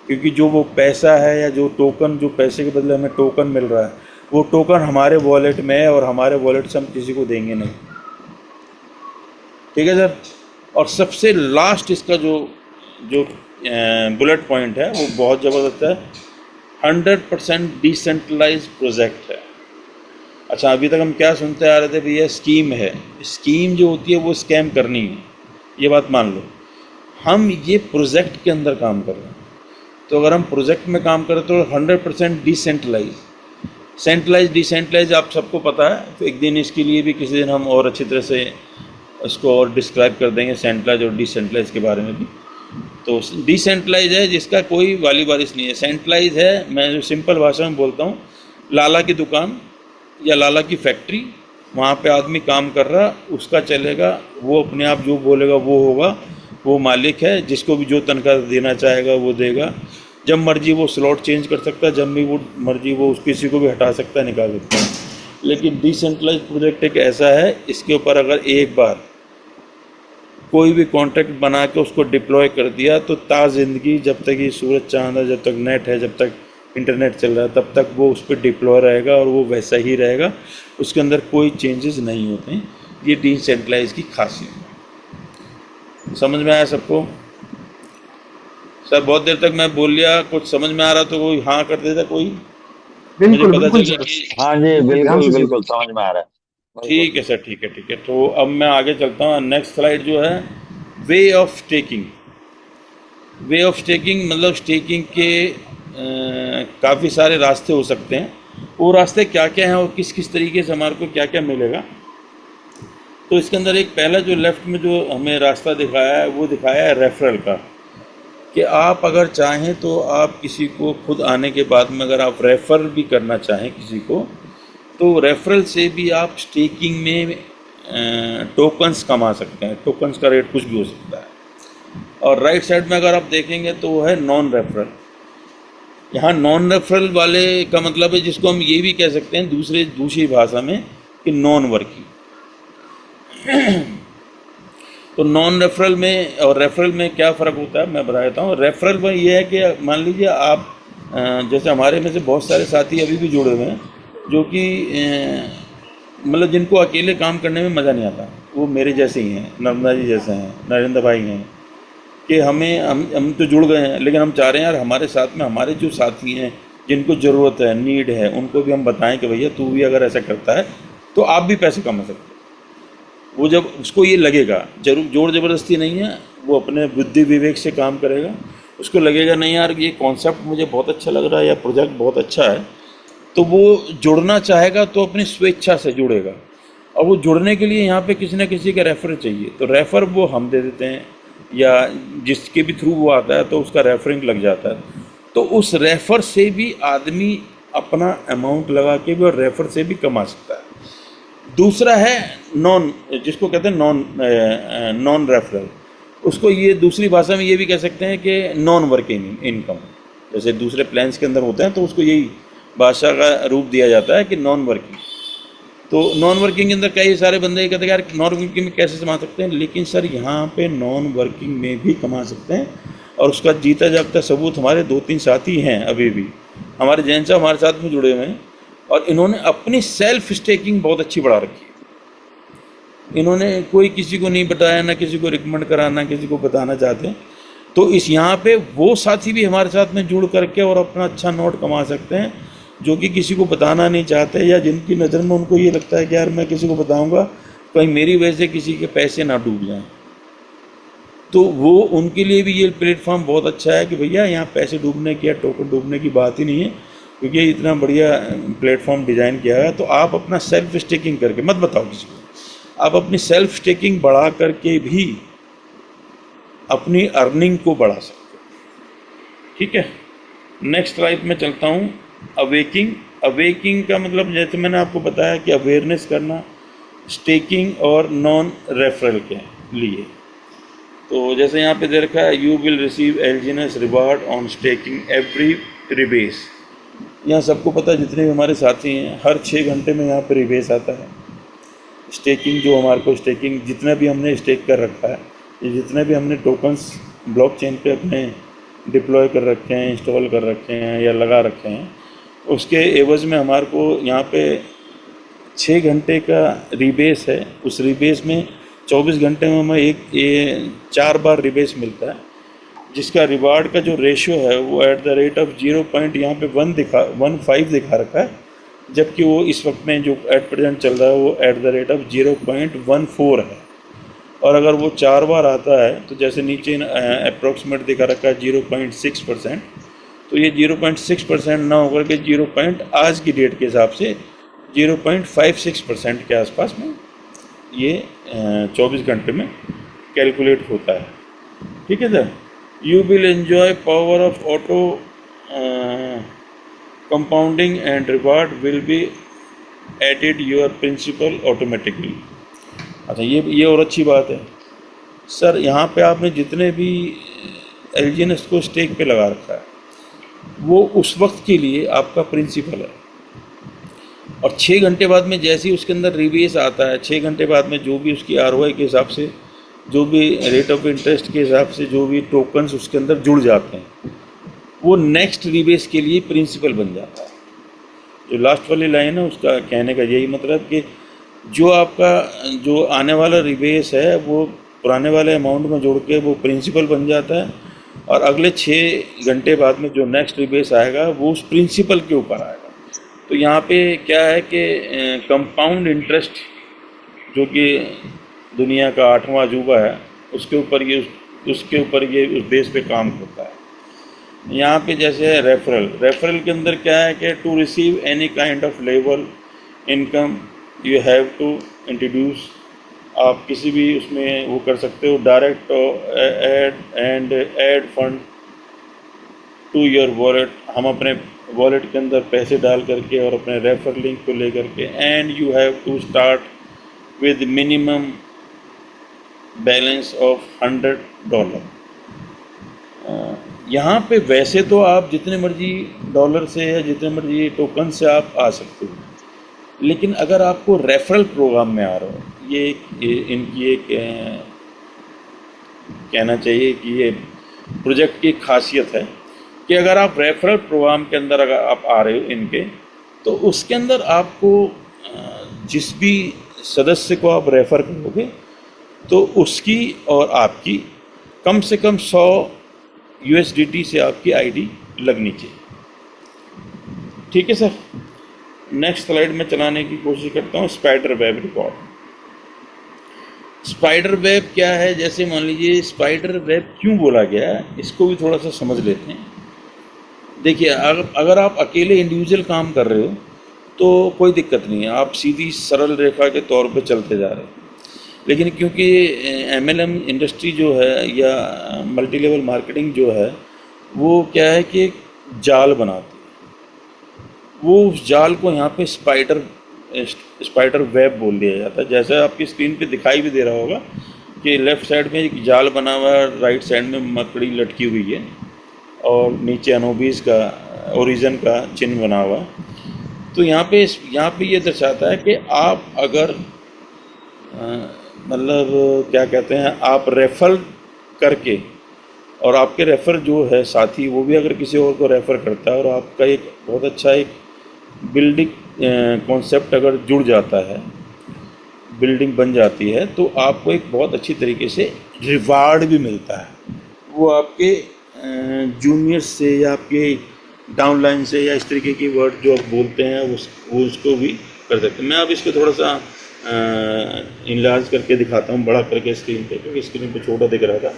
क्योंकि जो वो पैसा है या जो टोकन, जो पैसे के बदले हमें टोकन मिल रहा है, वो टोकन हमारे वॉलेट में है और हमारे वॉलेट से हम किसी को देंगे नहीं। ठीक है सर। और सबसे लास्ट इसका जो बुलेट पॉइंट है वो बहुत ज़बरदस्त है। 100% डिसेंट्रलाइज प्रोजेक्ट है। अच्छा, अभी तक हम क्या सुनते आ रहे थे भैया, स्कीम है। स्कीम जो होती है वो स्कैम करनी है, ये बात मान लो। हम ये प्रोजेक्ट के अंदर काम कर रहे हैं। तो अगर हम प्रोजेक्ट में काम करें तो 100% डिसेंट्रलाइज आप सबको पता है। तो एक दिन इसके लिए भी किसी दिन हम और अच्छी तरह से उसको और डिस्क्राइब कर देंगे, सेंट्रलाइज और डिसेंट्रलाइज के बारे में भी। तो डिसेंट्रलाइज है जिसका कोई वाली बारिश नहीं है। सेंट्रलाइज है, मैं जो सिंपल भाषा में बोलता हूँ, लाला की दुकान या लाला की फैक्ट्री, वहाँ पे आदमी काम कर रहा, उसका चलेगा, वो अपने आप जो बोलेगा वो होगा, वो मालिक है। जिसको भी जो तनख्वाह देना चाहेगा वो देगा। जब मर्जी वो स्लॉट चेंज कर सकता है, जब भी वो मर्जी वो किसी को भी हटा सकता है, निकाल सकता है। लेकिन डिसेंट्रलाइज प्रोजेक्ट एक ऐसा है, इसके ऊपर अगर एक बार कोई भी कॉन्ट्रैक्ट बना के उसको डिप्लॉय कर दिया तो ज़िंदगी, जब तक ये सूरज चांद है, जब तक नेट है, जब तक इंटरनेट चल रहा है, तब तक वो उस पर डिप्लॉय रहेगा और वो वैसा ही रहेगा। उसके अंदर कोई चेंजेस नहीं होते हैं। ये डिसेंट्रलाइज की खासियत है। समझ में आया सबको? सर, बहुत देर तक मैं बोल लिया, कुछ समझ में आ रहा तो कोई हाँ कर देता कोई, मुझे बिल्कुल पता बिल्कुल चले सर, कि। हाँ जी, ध्यान बिल्कुल से बिल्कुल समझ में आ रहा है। ठीक है सर, ठीक है, ठीक है। तो अब मैं आगे चलता हूँ। नेक्स्ट स्लाइड जो है, way of staking. Way of staking मतलब स्टेकिंग के काफ़ी सारे रास्ते हो सकते हैं। वो रास्ते क्या क्या हैं और किस किस तरीके से हमारे को क्या क्या मिलेगा। तो इसके अंदर एक पहला जो लेफ्ट में जो हमें रास्ता दिखाया है वो दिखाया है रेफरल का, कि आप अगर चाहें तो आप किसी को खुद आने के बाद में अगर आप रेफ़र भी करना चाहें किसी को, तो रेफरल से भी आप स्टेकिंग में टोकन्स कमा सकते हैं। टोकन्स का रेट कुछ भी हो सकता है। और राइट साइड में अगर आप देखेंगे तो वो है नॉन रेफरल। यहाँ नॉन रेफरल वाले का मतलब है जिसको हम ये भी कह सकते हैं दूसरी भाषा में कि नॉन वर्किंग। तो नॉन रेफरल में और रेफरल में क्या फ़र्क होता है मैं बता देता हूँ। रेफरल में ये है कि मान लीजिए आप जैसे हमारे में से बहुत सारे साथी अभी भी जुड़े हुए हैं जो कि मतलब जिनको अकेले काम करने में मज़ा नहीं आता, वो मेरे जैसे ही हैं, नर्मदा जी जैसे हैं, नरेंद्र भाई हैं, कि हम तो जुड़ गए हैं, लेकिन हम चाह रहे हैं यार हमारे साथ में हमारे जो साथी हैं जिनको ज़रूरत है, नीड है, उनको भी हम बताएं कि भैया तू भी अगर ऐसा करता है तो आप भी पैसे कमा सकते हैं। वो जब उसको ये लगेगा, जरूर जोर ज़बरदस्ती नहीं है, वो अपने बुद्धि विवेक से काम करेगा, उसको लगेगा नहीं यार ये कॉन्सेप्ट मुझे बहुत अच्छा लग रहा है या प्रोजेक्ट बहुत अच्छा है, तो वो जुड़ना चाहेगा तो अपनी स्वेच्छा से जुड़ेगा। और वो जुड़ने के लिए यहाँ पे किसी न किसी का रेफर चाहिए, तो रेफर वो हम दे देते हैं या जिसके भी थ्रू वो आता है तो उसका रेफरिंग लग जाता है। तो उस रेफर से भी आदमी अपना अमाउंट लगा के भी और रेफर से भी कमा सकता है। दूसरा है नॉन, जिसको कहते हैं नॉन रेफरल, उसको ये दूसरी भाषा में ये भी कह सकते हैं कि नॉन वर्किंग इनकम, जैसे दूसरे प्लान्स के अंदर होते हैं तो उसको यही भाषा का रूप दिया जाता है कि नॉन वर्किंग। तो नॉन वर्किंग के अंदर कई सारे बंदे कहते हैं यार नॉन वर्किंग में कैसे कमा सकते हैं, लेकिन सर यहाँ पे नॉन वर्किंग में भी कमा सकते हैं। और उसका जीता जागता सबूत हमारे 2-3 साथी हैं अभी भी, हमारे जैन साहब हमारे साथ में जुड़े हुए हैं, और इन्होंने अपनी सेल्फ स्टेकिंग बहुत अच्छी बढ़ा रखी है। इन्होंने कोई किसी को नहीं बताया, ना किसी को रिकमेंड करा, ना किसी को बताना चाहते। तो इस यहाँ पे वो साथी भी हमारे साथ में जुड़ करके और अपना अच्छा नोट कमा सकते हैं, जो कि किसी को बताना नहीं चाहते, या जिनकी नज़र में उनको ये लगता है कि यार मैं किसी को बताऊंगा कहीं मेरी वजह से किसी के पैसे ना डूब जाएं। तो वो उनके लिए भी ये प्लेटफॉर्म बहुत अच्छा है कि भैया यहाँ पैसे डूबने की या टोकन डूबने की बात ही नहीं है, क्योंकि इतना बढ़िया प्लेटफॉर्म डिज़ाइन किया है। तो आप अपना सेल्फ स्टेकिंग करके मत बताओ किसी को, आप अपनी सेल्फ स्टेकिंग बढ़ा करके भी अपनी अर्निंग को बढ़ा सकते हो। ठीक है, नेक्स्ट लाइफ में चलता हूँ। अवेकिंग का मतलब जैसे मैंने आपको बताया कि अवेयरनेस करना, स्टेकिंग और नॉन रेफरल के लिए। तो जैसे यहाँ पे दे रखा है you will receive एलजीएनएस reward on staking every rebase. यहाँ सबको पता है, जितने भी हमारे साथी हैं, हर 6 घंटे में यहाँ पे रिबेस आता है। स्टेकिंग जो हमारे को स्टेकिंग जितना भी हमने स्टेक कर रखा है, ये जितने भी हमने टोकन्स ब्लॉकचेन पे अपने डिप्लॉय कर रखे हैं, इंस्टॉल कर रखे हैं या लगा रखे हैं, उसके एवज़ में हमारे को यहाँ पे 6 घंटे का रिबेस है। उस रिबेस में 24 घंटे में हमें 4 बार रिबेस मिलता है, जिसका रिवार्ड का जो रेशियो है वो एट द रेट ऑफ 0. यहाँ पे 1.15 दिखा रखा है, जबकि वो इस वक्त में जो एट प्रेजेंट चल रहा है वो एट द रेट ऑफ 0.14 है। और अगर वो 4 बार आता है तो जैसे नीचे अप्रोक्सीमेट दिखा रखा है 0.6%, तो ये 0.6% ना होकर के 0. आज की डेट के हिसाब से 0.56% के आसपास में ये 24 घंटे में कैलकुलेट होता है। ठीक है sir. You will enjoy power of auto compounding and reward will be added your principal automatically. अच्छा, ये और अच्छी बात है सर, यहाँ पे आपने जितने भी एलजीएनएस को स्टेक पे लगा रखा है वो उस वक्त के लिए आपका प्रिंसिपल है, और 6 घंटे बाद में जैसे ही उसके अंदर रिबेस आता है, 6 घंटे बाद में जो भी उसकी आरओआई के हिसाब से, जो भी रेट ऑफ इंटरेस्ट के हिसाब से जो भी टोकन्स उसके अंदर जुड़ जाते हैं, वो नेक्स्ट रिबेस के लिए प्रिंसिपल बन जाता है। जो लास्ट वाली लाइन है उसका कहने का यही मतलब कि जो आपका जो आने वाला रिबेस है वो पुराने वाले अमाउंट में जोड़ के वो प्रिंसिपल बन जाता है, और अगले 6 घंटे बाद में जो नेक्स्ट रिबेस आएगा वो उस प्रिंसिपल के ऊपर आएगा। तो यहाँ पे क्या है कि कंपाउंड इंटरेस्ट जो कि दुनिया का 8वां अजूबा है, उसके ऊपर ये उस बेस पे काम होता है। यहाँ पे जैसे है रेफरल के अंदर क्या है कि to receive any kind of level income you have to introduce, आप किसी भी उसमें वो कर सकते हो, direct add fund to your wallet. हम अपने वॉलेट के अंदर पैसे डाल करके और अपने रेफर लिंक को लेकर के, and you have to start with minimum balance of $100। यहाँ पे वैसे तो आप जितने मर्जी डॉलर से या जितने मर्जी टोकन से आप आ सकते हो, लेकिन अगर आपको रेफरल प्रोग्राम में आ रहा हो, इनकी एक कहना चाहिए कि ये प्रोजेक्ट की खासियत है कि अगर आप रेफरल प्रोग्राम के अंदर अगर आप आ रहे हो इनके, तो उसके अंदर आपको जिस भी सदस्य को आप रेफ़र करोगे तो उसकी और आपकी कम से कम 100 USDT से आपकी आईडी लगनी चाहिए। ठीक है सर। नेक्स्ट स्लाइड में चलाने की कोशिश करता हूँ। Spider web record. Spider web क्या है, जैसे मान लीजिए स्पाइडर वेब क्यों बोला गया है, इसको भी थोड़ा सा समझ लेते हैं। देखिए, अगर आप अकेले इंडिविजुअल काम कर रहे हो तो कोई दिक्कत नहीं है, आप सीधी सरल रेखा के तौर पे चलते जा रहे हो। लेकिन क्योंकि MLM इंडस्ट्री जो है या मल्टी लेवल मार्केटिंग जो है, वो क्या है कि एक जाल बनाती है। वो उस जाल को यहाँ पे स्पाइडर वेब बोल दिया जाता है। जैसा आपकी स्क्रीन पे दिखाई भी दे रहा होगा कि लेफ़्ट साइड में एक जाल बना हुआ है, राइट साइड में मकड़ी लटकी हुई है और नीचे अनोबिस का ओरिजिन का चिन्ह बना हुआ है। तो यहाँ पे ये दर्शाता है कि आप अगर मतलब क्या कहते हैं, आप रेफ़र करके, और आपके रेफ़र जो है साथी वो भी अगर किसी और को रेफ़र करता है और आपका एक बहुत अच्छा एक बिल्डिंग कॉन्सेप्ट अगर जुड़ जाता है, बिल्डिंग बन जाती है, तो आपको एक बहुत अच्छी तरीके से रिवार्ड भी मिलता है। वो आपके जूनियर से या आपके डाउनलाइन से या इस तरीके की वर्ड जो आप बोलते हैं वो उसको भी कर सकते हैं। मैं अब इसको थोड़ा सा इनलार्ज करके दिखाता हूँ, बड़ा करके स्क्रीन पे, क्योंकि स्क्रीन पे छोटा दिख रहा था।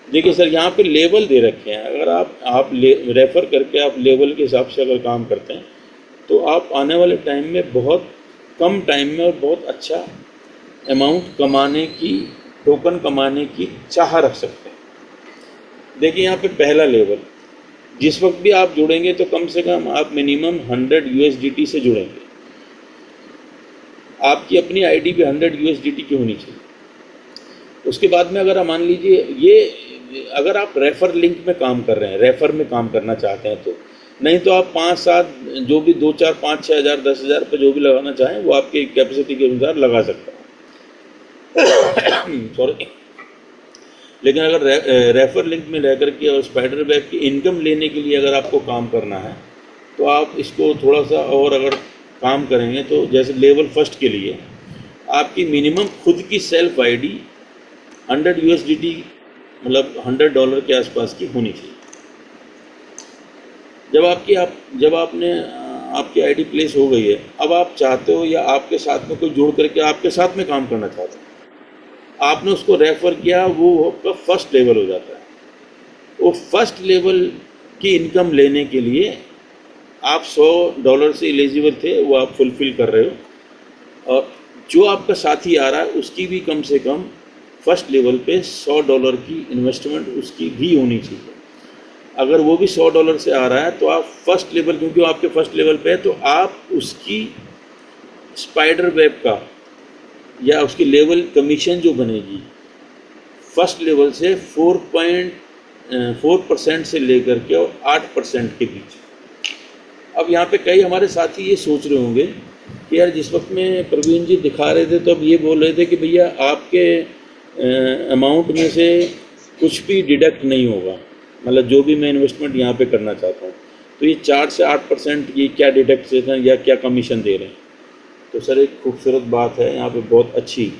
देखिए सर, यहाँ पे लेवल दे रखे हैं। अगर आप रेफ़र करके आप लेवल के हिसाब से अगर काम करते हैं तो आप आने वाले टाइम में बहुत कम टाइम में और बहुत अच्छा अमाउंट कमाने की, टोकन कमाने की चाह रख सकते हैं। देखिए यहाँ पे पहला लेवल, जिस वक्त भी आप जुड़ेंगे तो कम से कम आप मिनिमम 100 USDT से जुड़ेंगे। आपकी अपनी आईडी पे 100 USDT की होनी चाहिए। उसके बाद में अगर आप मान लीजिए ये, अगर आप रेफ़र लिंक में काम कर रहे हैं, रेफ़र में काम करना चाहते हैं तो, नहीं तो आप 5-7 जो भी 2, 4, 5, 6 हज़ार 10 हज़ार पे जो भी लगाना चाहें वो आपकी कैपेसिटी के अनुसार लगा सकते हैं। सॉरी। लेकिन अगर रेफ़र लिंक में रह कर के और स्पाइडर वेब की इनकम लेने के लिए अगर आपको काम करना है तो आप इसको थोड़ा सा और अगर काम करेंगे तो, जैसे लेवल फर्स्ट के लिए आपकी मिनिमम खुद की सेल्फ आईडी 100 USDT मतलब $100 के आसपास की होनी चाहिए। जब आपकी आईडी प्लेस हो गई है, अब आप चाहते हो या आपके साथ में कोई जोड़ करके आपके साथ में काम करना चाहते हैं, आपने उसको रेफ़र किया, वो आपका फर्स्ट लेवल हो जाता है। वो फर्स्ट लेवल की इनकम लेने के लिए आप $100 से एलिजिबल थे, वो आप फुलफ़िल कर रहे हो, और जो आपका साथी आ रहा है उसकी भी कम से कम फर्स्ट लेवल पे $100 की इन्वेस्टमेंट उसकी भी होनी चाहिए। अगर वो भी $100 से आ रहा है तो आप फर्स्ट लेवल, क्योंकि वो आपके फर्स्ट लेवल पे है, तो आप उसकी स्पाइडर वेब का या उसकी लेवल कमीशन जो बनेगी फर्स्ट लेवल से 4% से लेकर के और 8% के बीच। अब यहाँ पे कई हमारे साथी ये सोच रहे होंगे कि यार, जिस वक्त में प्रवीण जी दिखा रहे थे तो अब ये बोल रहे थे कि भैया आपके अमाउंट में से कुछ भी डिडक्ट नहीं होगा, मतलब जो भी मैं इन्वेस्टमेंट यहाँ पे करना चाहता हूँ, तो ये 4 से 8% ये क्या डिडक्शन या क्या कमीशन दे रहे हैं। तो सर एक खूबसूरत बात है यहाँ पे, बहुत अच्छी।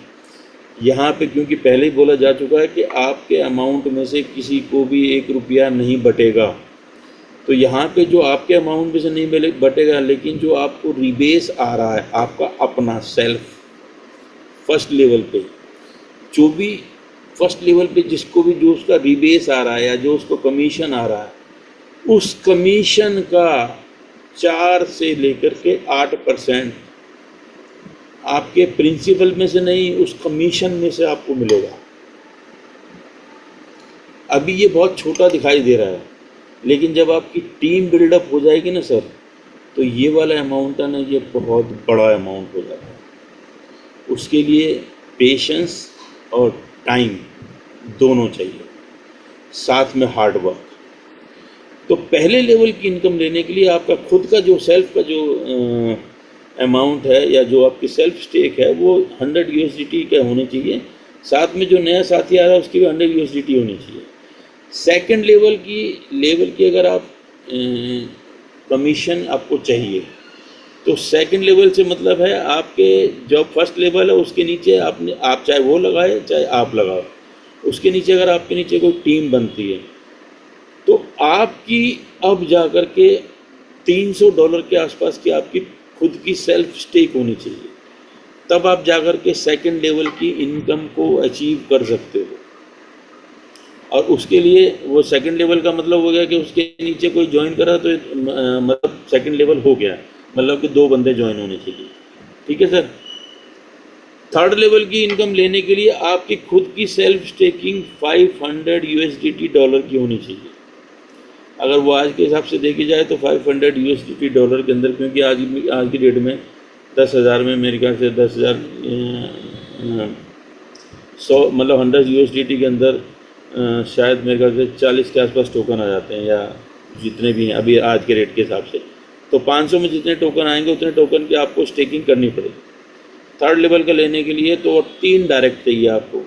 यहाँ पे क्योंकि पहले ही बोला जा चुका है कि आपके अमाउंट में से किसी को भी 1 रुपया नहीं बटेगा, तो यहाँ पे जो आपके अमाउंट में से नहीं बटेगा, लेकिन जो आपको रिबेस आ रहा है आपका अपना सेल्फ फर्स्ट लेवल पे, जो भी फर्स्ट लेवल पे जिसको भी जो उसका रिबेस आ रहा है या जो उसको कमीशन आ रहा है, उस कमीशन का 4 से लेकर के 8% आपके प्रिंसिपल में से नहीं, उस कमीशन में से आपको मिलेगा। अभी ये बहुत छोटा दिखाई दे रहा है, लेकिन जब आपकी टीम बिल्डअप हो जाएगी ना सर, तो ये वाला अमाउंट है ना, ये बहुत बड़ा अमाउंट हो जाता है। उसके लिए पेशेंस और टाइम दोनों चाहिए, साथ में हार्ड वर्क। तो पहले लेवल की इनकम लेने के लिए आपका खुद का जो सेल्फ का जो अमाउंट है या जो आपकी सेल्फ स्टेक है वो 100 USDT का होने चाहिए, साथ में जो नया साथी आ रहा है उसकी भी 100 USDT होनी चाहिए। सेकंड लेवल की अगर आप कमीशन आपको चाहिए, तो सेकंड लेवल से मतलब है आपके जो फर्स्ट लेवल है उसके नीचे आप चाहे वो लगाए चाहे आप लगाओ, उसके नीचे अगर आपके नीचे कोई टीम बनती है तो आपकी अब जा कर के $300 के आसपास की आपकी खुद की सेल्फ स्टेक होनी चाहिए, तब आप जाकर के सेकंड लेवल की इनकम को अचीव कर सकते हो। और उसके लिए वो सेकंड लेवल का मतलब हो गया कि उसके नीचे कोई ज्वाइन करा तो मतलब सेकंड लेवल हो गया, मतलब कि 2 बंदे ज्वाइन होने चाहिए, ठीक है सर। थर्ड लेवल की इनकम लेने के लिए आपकी खुद की सेल्फ स्टेकिंग 500 यूएसडीटी डॉलर की होनी चाहिए। अगर वो आज के हिसाब से देखी जाए तो 500 यूएसडीटी डॉलर के अंदर, क्योंकि आज की डेट में 10,000 में मेरे ख्याल से 10,000 100 मतलब 100 यूएसडीटी के अंदर शायद मेरे ख्याल से 40 के आसपास टोकन आ जाते हैं, या जितने भी हैं अभी आज के रेट के हिसाब से। तो 500 में जितने टोकन आएंगे उतने टोकन की आपको स्टेकिंग करनी पड़ेगी। थर्ड लेवल का लेने के लिए तो 3 डायरेक्ट चाहिए आपको।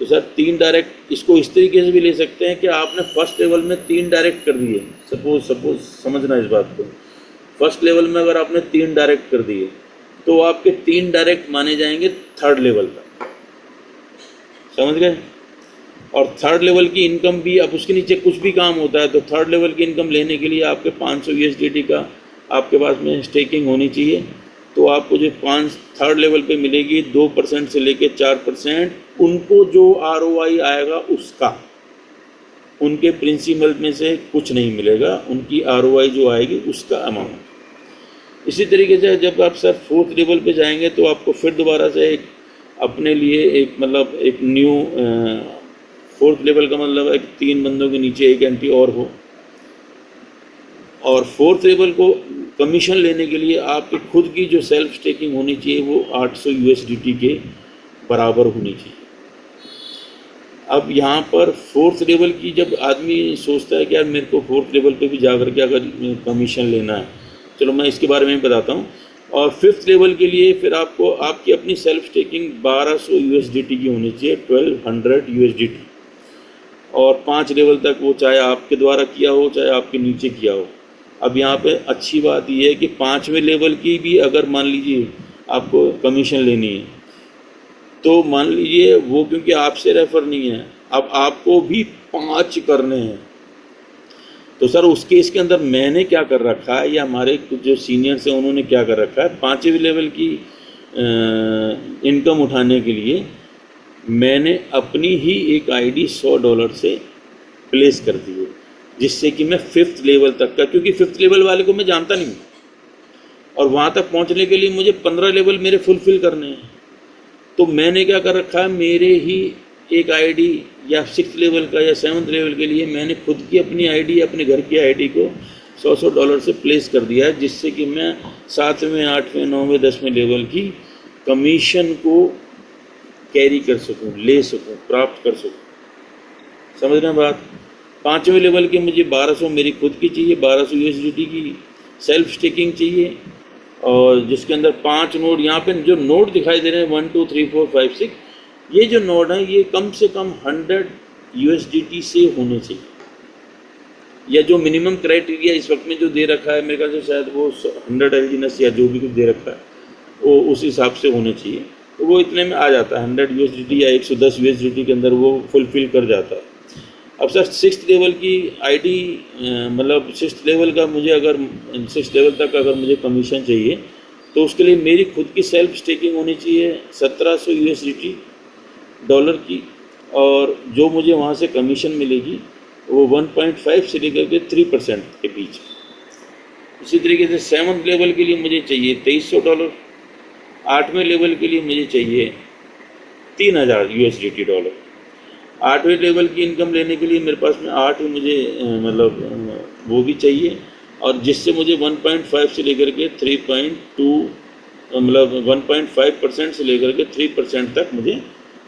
तो सर 3 डायरेक्ट, इसको इस तरीके से भी ले सकते हैं कि आपने फर्स्ट लेवल में 3 डायरेक्ट कर दिए। सपोज समझना इस बात को, फर्स्ट लेवल में अगर आपने 3 डायरेक्ट कर दिए तो आपके 3 डायरेक्ट माने जाएंगे थर्ड लेवल का, समझ गए। और थर्ड लेवल की इनकम भी, अब उसके नीचे कुछ भी काम होता है तो थर्ड लेवल की इनकम लेने के लिए आपके 500 यूएसडीटी का आपके पास में स्टेकिंग होनी चाहिए। तो आपको जो 5 थर्ड लेवल पे मिलेगी 2% से लेके 4%, उनको जो आरओआई आएगा उसका, उनके प्रिंसिपल में से कुछ नहीं मिलेगा, उनकी आरओआई जो आएगी उसका अमाउंट। इसी तरीके से जब आप सर फोर्थ लेवल पे जाएंगे तो आपको फिर दोबारा से एक अपने लिए एक मतलब एक न्यू फोर्थ लेवल का मतलब एक 3 बंदों के नीचे एक एंट्री और हो। और फोर्थ लेवल को कमीशन लेने के लिए आपकी खुद की जो सेल्फ स्टेकिंग होनी चाहिए वो 800 यूएसडीटी के बराबर होनी चाहिए। अब यहाँ पर फोर्थ लेवल की जब आदमी सोचता है कि यार मेरे को फोर्थ लेवल पे भी जा कर के अगर कमीशन लेना है, चलो मैं इसके बारे में बताता हूँ। और फिफ्थ लेवल के लिए फिर आपको आपकी अपनी सेल्फ स्टेकिंग 1200 यूएसडीटी की होनी चाहिए, 1200 यूएसडीटी। और 5 लेवल तक वो चाहे आपके द्वारा किया हो चाहे आपके नीचे किया हो। अब यहाँ पे अच्छी बात ये है कि 5वें लेवल की भी अगर मान लीजिए आपको कमीशन लेनी है तो मान लीजिए वो क्योंकि आपसे रेफर नहीं है, अब आपको भी 5 करने हैं। तो सर उस केस के अंदर मैंने क्या कर रखा है या हमारे कुछ जो सीनियर्स हैं उन्होंने क्या कर रखा है, 5वें लेवल की इनकम उठाने के लिए मैंने अपनी ही एक आईडी $100 से प्लेस कर दी है, जिससे कि मैं 5th लेवल तक का, क्योंकि 5th लेवल वाले को मैं जानता नहीं और वहाँ तक पहुँचने के लिए मुझे 15 लेवल मेरे फुलफिल करने हैं। तो मैंने क्या कर रखा है, मेरे ही एक आईडी या 6th लेवल का या 7th लेवल के लिए मैंने खुद की अपनी आईडी अपने घर की आईडी को $100 से प्लेस कर दिया है, जिससे कि मैं 7वें 8वें 9वें 10वें लेवल की कमीशन को कैरी कर सकूं, ले सकूं, प्राप्त कर सकूं। समझ रहे हैं बात। 5वें लेवल के मुझे 1200 मेरी खुद की चाहिए, 1200 यूएसडीटी की सेल्फ स्टेकिंग चाहिए, और जिसके अंदर 5 नोड, यहाँ पे जो नोड दिखाई दे रहे हैं 1 2 3 4 5 6, ये जो नोड हैं ये कम से कम 100 यूएसडीटी से होने चाहिए, या जो मिनिमम क्राइटेरिया इस वक्त में जो दे रखा है मेरे ख्याल से शायद वो 100 एलजीनेस या जो भी कुछ दे रखा है वो उस हिसाब से होने चाहिए। तो वो इतने में आ जाता है, 100 यूएसडीटी या 110 यूएसडीटी के अंदर वो फुलफिल कर जाता है। अब सर 6th लेवल की आईडी मतलब 6th लेवल का मुझे अगर 6th लेवल तक अगर मुझे कमीशन चाहिए तो उसके लिए मेरी खुद की सेल्फ स्टेकिंग होनी चाहिए 1700 यूएसडीटी डॉलर की, और जो मुझे वहाँ से कमीशन मिलेगी वो 1.5 से लेकर के 3% के बीच। इसी तरीके से 7th लेवल के लिए मुझे चाहिए $2300, 8वें लेवल के लिए मुझे चाहिए 3000 यूएसडीटी डॉलर। 8वें लेवल की इनकम लेने के लिए मेरे पास में 8 मुझे मतलब वो भी चाहिए, और जिससे मुझे 1.5 से लेकर के 3.2 मतलब 1.5% से लेकर के 3% तक मुझे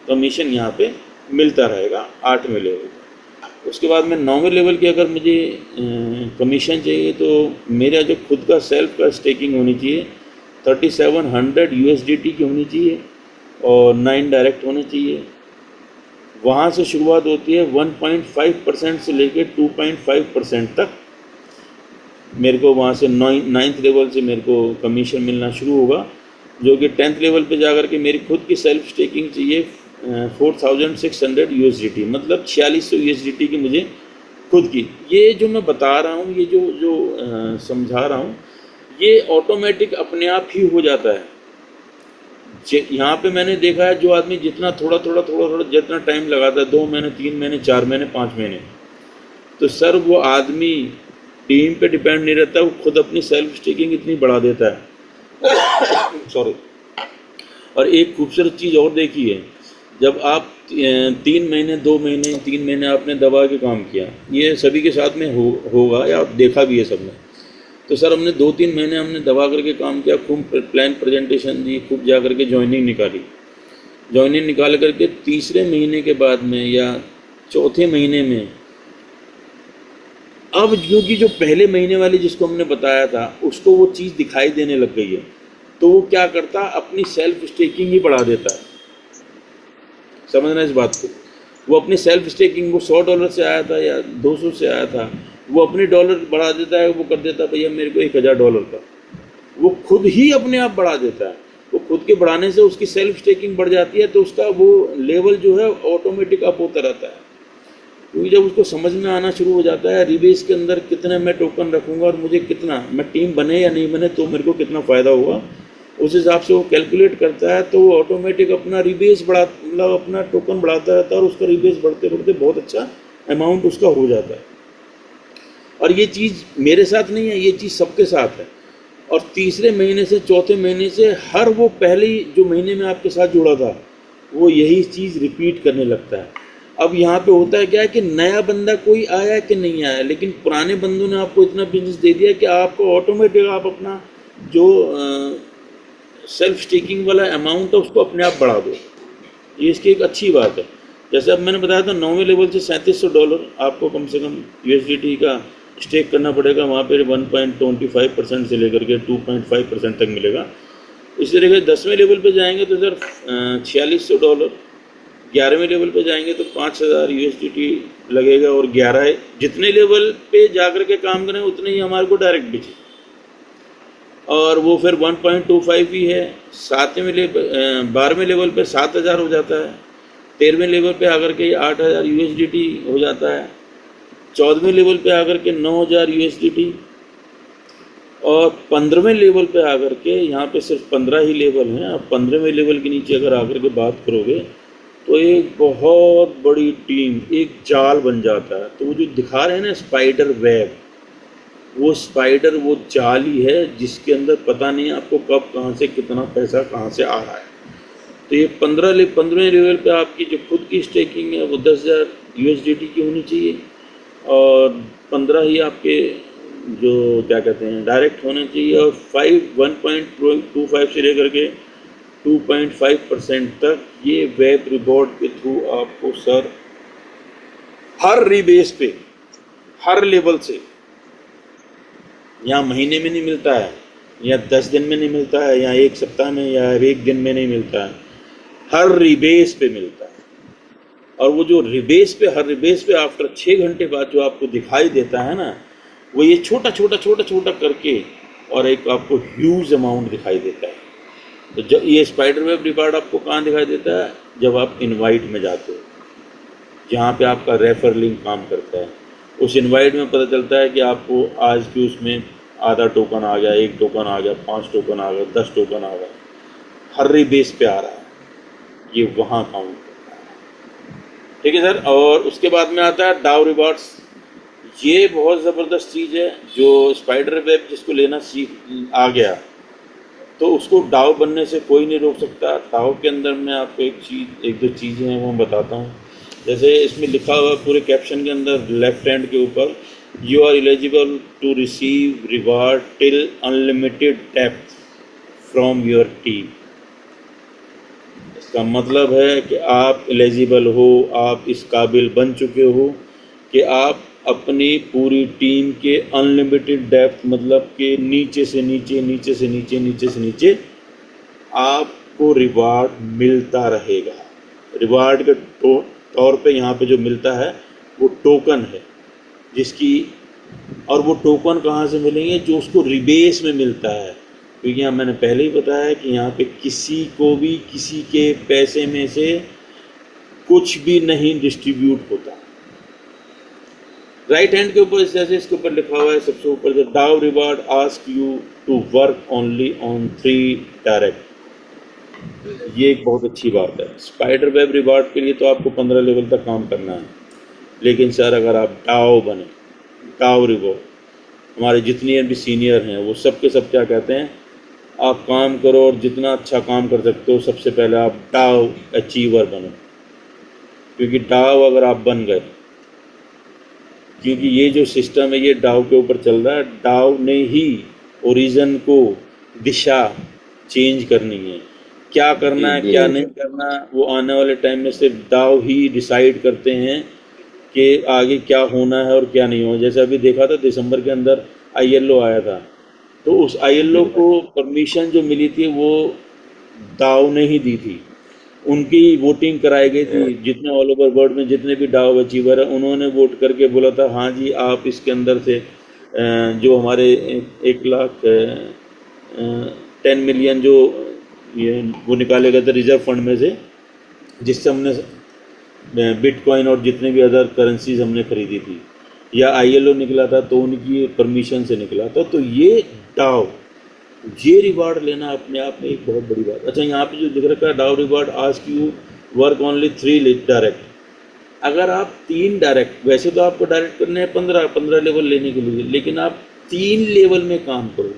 कमीशन यहाँ पे मिलता रहेगा 8वें लेवल। उसके बाद में 9वें लेवल की अगर मुझे कमीशन चाहिए तो मेरा जो खुद का सेल्फ का स्टेकिंग होनी चाहिए 3700 यूएसडीटी की होनी चाहिए, और 9 डायरेक्ट होने चाहिए। वहाँ से शुरुआत होती है 1.5% से लेकर 2.5% तक मेरे को वहाँ से 9th लेवल से मेरे को कमीशन मिलना शुरू होगा, जो कि 10th लेवल पे जाकर के मेरी खुद की सेल्फ स्टेकिंग चाहिए 4600 यूएसडीटी, मतलब 4600 यूएसडीटी की मुझे खुद की। ये जो मैं बता रहा हूँ, ये जो समझा रहा हूँ, ये ऑटोमेटिक अपने आप ही हो जाता है। यहाँ पे मैंने देखा है, जो आदमी जितना थोड़ा थोड़ा जितना टाइम लगाता है, 2 महीने 3 महीने 4 महीने 5 महीने, तो सर वो आदमी टीम पे डिपेंड नहीं रहता, वो खुद अपनी सेल्फ स्टेकिंग इतनी बढ़ा देता है। सॉरी। और एक खूबसूरत चीज़ और देखी है, जब आप 3 महीने 2 महीने 3 महीने आपने दबा के काम किया, ये सभी के साथ में होगा या देखा भी है सबने, तो सर हमने 2-3 महीने हमने दबा करके काम किया, खूब प्लान प्रेजेंटेशन दी, खूब जा करके ज्वाइनिंग निकाली। ज्वाइनिंग निकाल करके तीसरे महीने के बाद में या चौथे महीने में, अब क्योंकि जो पहले महीने वाली जिसको हमने बताया था उसको वो चीज़ दिखाई देने लग गई है, तो वो क्या करता, अपनी सेल्फ स्टेकिंग ही बढ़ा देता है। समझना इस बात को, वो अपनी सेल्फ स्टेकिंग, वो $100 से आया था या 200 से आया था, वो अपनी डॉलर बढ़ा देता है, वो कर देता है भैया मेरे को $1000 का, वो खुद ही अपने आप बढ़ा देता है। वो खुद के बढ़ाने से उसकी सेल्फ स्टेकिंग बढ़ जाती है, तो उसका वो लेवल जो है ऑटोमेटिक अप होता रहता है। क्योंकि जब उसको समझ में आना शुरू हो जाता है रिबेस के अंदर कितने मैं टोकन रखूँगा और मुझे कितना, मैं टीम बने या नहीं बने तो मेरे को कितना फ़ायदा होगा, उस हिसाब से वो कैलकुलेट करता है, तो वो ऑटोमेटिक अपना रिबेस मतलब अपना टोकन बढ़ाता रहता है, और उसका रिबेस बढ़ते बढ़ते बहुत अच्छा अमाउंट उसका हो जाता है। और ये चीज़ मेरे साथ नहीं है, ये चीज़ सबके साथ है। और तीसरे महीने से चौथे महीने से हर वो पहले जो महीने में आपके साथ जुड़ा था वो यही चीज़ रिपीट करने लगता है। अब यहाँ पे होता है क्या है कि नया बंदा कोई आया कि नहीं आया, लेकिन पुराने बंदों ने आपको इतना बिजनेस दे दिया कि आपको ऑटोमेटिक आप अपना जो सेल्फ स्टेकिंग वाला अमाउंट है उसको अपने आप बढ़ा दो। ये इसकी एक अच्छी बात है। जैसे अब मैंने बताया था 9वें लेवल से $3700 आपको कम से कम USDT का स्टेक करना पड़ेगा, वहाँ पे 1.25% से लेकर के 2.5% तक मिलेगा। इसी तरीके 10वें लेवल पे जाएंगे तो सर $4600, 11वें लेवल पे जाएंगे तो 5000 USDT लगेगा, और 11 जितने लेवल पे जाकर के काम करें उतने ही हमारे को डायरेक्ट बिचे, और वो फिर 1.25 ही है। 12वें लेवल पे 7000 हो जाता है, 13वें लेवल पे आकर के 8000 USDT हो जाता है, 14वें लेवल पे आकर के 9000 USDT, और 15वें लेवल पे आकर के, यहाँ पे सिर्फ 15 ही लेवल हैं, अब 15वें लेवल के नीचे अगर आकर के बात करोगे तो एक बहुत बड़ी टीम, एक जाल बन जाता है। तो वो जो दिखा रहे हैं ना स्पाइडर वेब, वो स्पाइडर वो जाल ही है जिसके अंदर पता नहीं आपको कब कहाँ से कितना पैसा कहाँ से आ रहा है। तो ये 15वें लेवल पे आपकी जो खुद की स्टेकिंग है वो 10,000 USDT की होनी चाहिए, और 15 ही आपके जो क्या कहते हैं डायरेक्ट होने चाहिए, और 1.25 से लेकर के 2.5% तक ये वेब रिवॉर्ड के थ्रू आपको सर हर रीबेस पे हर लेवल से, यहाँ महीने में नहीं मिलता है, या 10 दिन में नहीं मिलता है, या 1 सप्ताह में या 1 दिन में नहीं मिलता है, हर रिबेस पे मिलता है। और वो जो रिबेस पे हर रिबेस पे आफ्टर 6 घंटे बाद जो आपको दिखाई देता है ना, वो ये छोटा छोटा करके और एक आपको ह्यूज अमाउंट दिखाई देता है। तो जब ये स्पाइडर वेब रिवार्ड आपको कहाँ दिखाई देता है, जब आप इनवाइट में जाते हो, जहाँ पे आपका रेफर लिंक काम करता है। उस इनवाइट में पता चलता है कि आपको आज की उसमें आधा टोकन आ गया, 1 टोकन आ गया, 5 टोकन आ गया, 10 टोकन आ गया, हर रिबेस पे आ रहा है, ये वहाँ काउंट करता है। ठीक है सर। और उसके बाद में आता है डाउ रिवार्ड्स। ये बहुत ज़बरदस्त चीज़ है, जो स्पाइडर वेब जिसको लेना सीख आ गया तो उसको डाउ बनने से कोई नहीं रोक सकता। डाउ के अंदर मैं आपको एक दो चीज़ें हैं वो बताता हूँ। जैसे इसमें लिखा हुआ पूरे कैप्शन के अंदर लेफ्ट हैंड के ऊपर, you are eligible to receive reward till unlimited depth from your team. इसका मतलब है कि आप एलिजिबल हो, आप इस काबिल बन चुके हो कि आप अपनी पूरी टीम के अनलिमिटेड डेप्थ, मतलब कि नीचे से नीचे आपको रिवार्ड मिलता रहेगा। रिवार्ड के तौर पे यहाँ पे जो मिलता है वो टोकन है जिसकी, और वो टोकन कहाँ से मिलेंगे, जो उसको रिबेस में मिलता है। क्योंकि यहाँ मैंने पहले ही बताया कि यहाँ पे किसी को भी किसी के पैसे में से कुछ भी नहीं डिस्ट्रीब्यूट होता। राइट हैंड के ऊपर जैसे इसके ऊपर लिखा हुआ है सबसे ऊपर, the DAO reward ask you to work only on 3 direct. ये एक बहुत अच्छी बात है। स्पाइडर वेब रिवार्ड के लिए तो आपको 15 लेवल तक काम करना है, लेकिन सर अगर आप डाओ बने, डाओ रिवॉर्ड, हमारे जितने भी सीनियर हैं वो सब के सब क्या कहते हैं, आप काम करो और जितना अच्छा काम कर सकते हो सबसे पहले आप डाओ अचीवर बनो। क्योंकि डाओ अगर आप बन गए, क्योंकि ये जो सिस्टम है ये डाओ के ऊपर चल रहा है, डाओ ने ही ओरिजिन को दिशा चेंज करनी है। क्या करना जी है जी क्या नहीं करना, वो आने वाले टाइम में सिर्फ डाओ ही डिसाइड करते हैं कि आगे क्या होना है और क्या नहीं होना। जैसे अभी देखा था दिसंबर के अंदर आईएलओ आया था, तो उस आईएलओ जी को परमिशन जो मिली थी वो डाओ ने ही दी थी। उनकी वोटिंग कराई गई थी, जितने ऑल ओवर वर्ल्ड में जितने भी डाओ अचीवर है उन्होंने वोट करके बोला था हाँ जी आप इसके अंदर से जो हमारे 1 लाख 10 मिलियन जो ये वो निकाले गए थे रिजर्व फंड में से, जिससे हमने बिटकॉइन और जितने भी अदर करेंसीज हमने खरीदी थी, या आईएलओ निकला था तो उनकी परमिशन से निकला था। तो ये डाओ, ये रिवार्ड लेना अपने आप में एक बहुत बड़ी बात। अच्छा यहाँ पे जो लिख रखा है डाउ reward ask you work only 3 direct. अगर आप 3 डायरेक्ट, वैसे तो आपको डायरेक्ट करने हैं 15 लेवल लेने के लिए, लेकिन आप 3 लेवल में काम करो।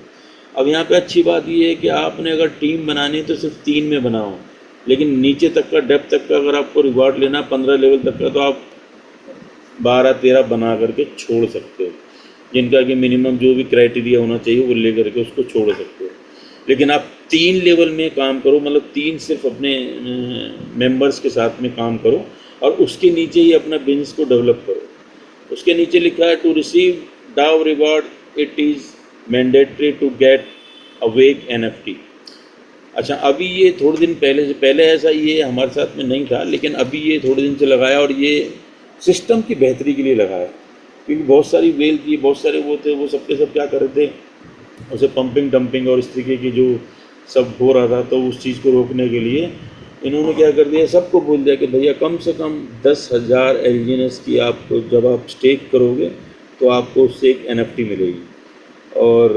अब यहाँ पे अच्छी बात ये है कि आपने अगर टीम बनानी है तो सिर्फ 3 में बनाओ, लेकिन नीचे तक का डेप्थ तक का अगर आपको रिवार्ड लेना 15 लेवल तक का तो आप 12-13 बना करके छोड़ सकते हो, जिनका कि मिनिमम जो भी क्राइटेरिया होना चाहिए वो ले करके उसको छोड़ सकते हो। लेकिन आप 3 लेवल में काम करो, मतलब 3 सिर्फ अपने मेंबर्स के साथ में काम करो और उसके नीचे ही अपना बिजनेस को डेवलप करो। उसके नीचे लिखा है to receive DAO reward it is mandatory to get awake NFT. अच्छा अभी ये थोड़े दिन पहले से, पहले ऐसा ये हमारे साथ में नहीं था, लेकिन अभी ये थोड़े दिन से लगाया और ये सिस्टम की बेहतरी के लिए लगाया। क्योंकि बहुत सारी वेल की बहुत सारे वो थे, वो सबके सब क्या कर रहे थे, उसे पंपिंग डंपिंग और इस तरीके की जो सब हो रहा था, तो उस चीज़ को रोकने के लिए इन्होंने क्या कर दिया, सबको बोल दिया कि भैया कम से कम 10,000 एलजीएनएस की आपको जब आप स्टेक करोगे तो आपको उससे एक एनएफटी मिलेगी। और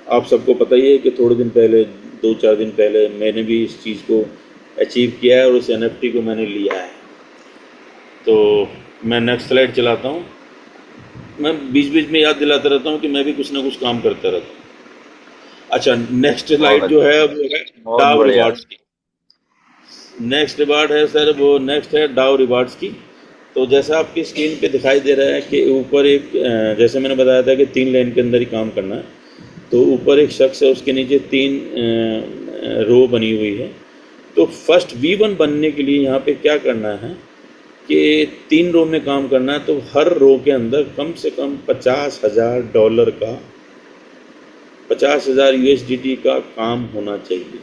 आप सबको पता ही है कि थोड़े दिन पहले, 2-4 दिन पहले मैंने भी इस चीज़ को अचीव किया है और उस एनएफटी को मैंने लिया है। तो मैं नेक्स्ट स्लाइड चलाता हूँ। मैं बीच बीच में याद दिलाता रहता हूँ कि मैं भी कुछ ना कुछ काम करता रहता हूँ। अच्छा नेक्स्ट बहुत स्लाइड जो अच्छा, है वो है बहुत डाउ बढ़िया। रिवार्ड्स की। नेक्स्ट रिवार्ड है सर, वो नेक्स्ट है डाउ रिवार्ड्स की। तो जैसा आपकी स्क्रीन पे दिखाई दे रहा है कि ऊपर एक जैसे मैंने बताया था कि 3 लाइन के अंदर ही काम करना है, तो ऊपर एक शख्स है, उसके नीचे 3 रो बनी हुई है। तो फर्स्ट V1 बनने के लिए यहाँ पे क्या करना है कि 3 रो में काम करना है। तो हर रो के अंदर कम से कम $50,000 का, 50,000 USDT का काम होना चाहिए।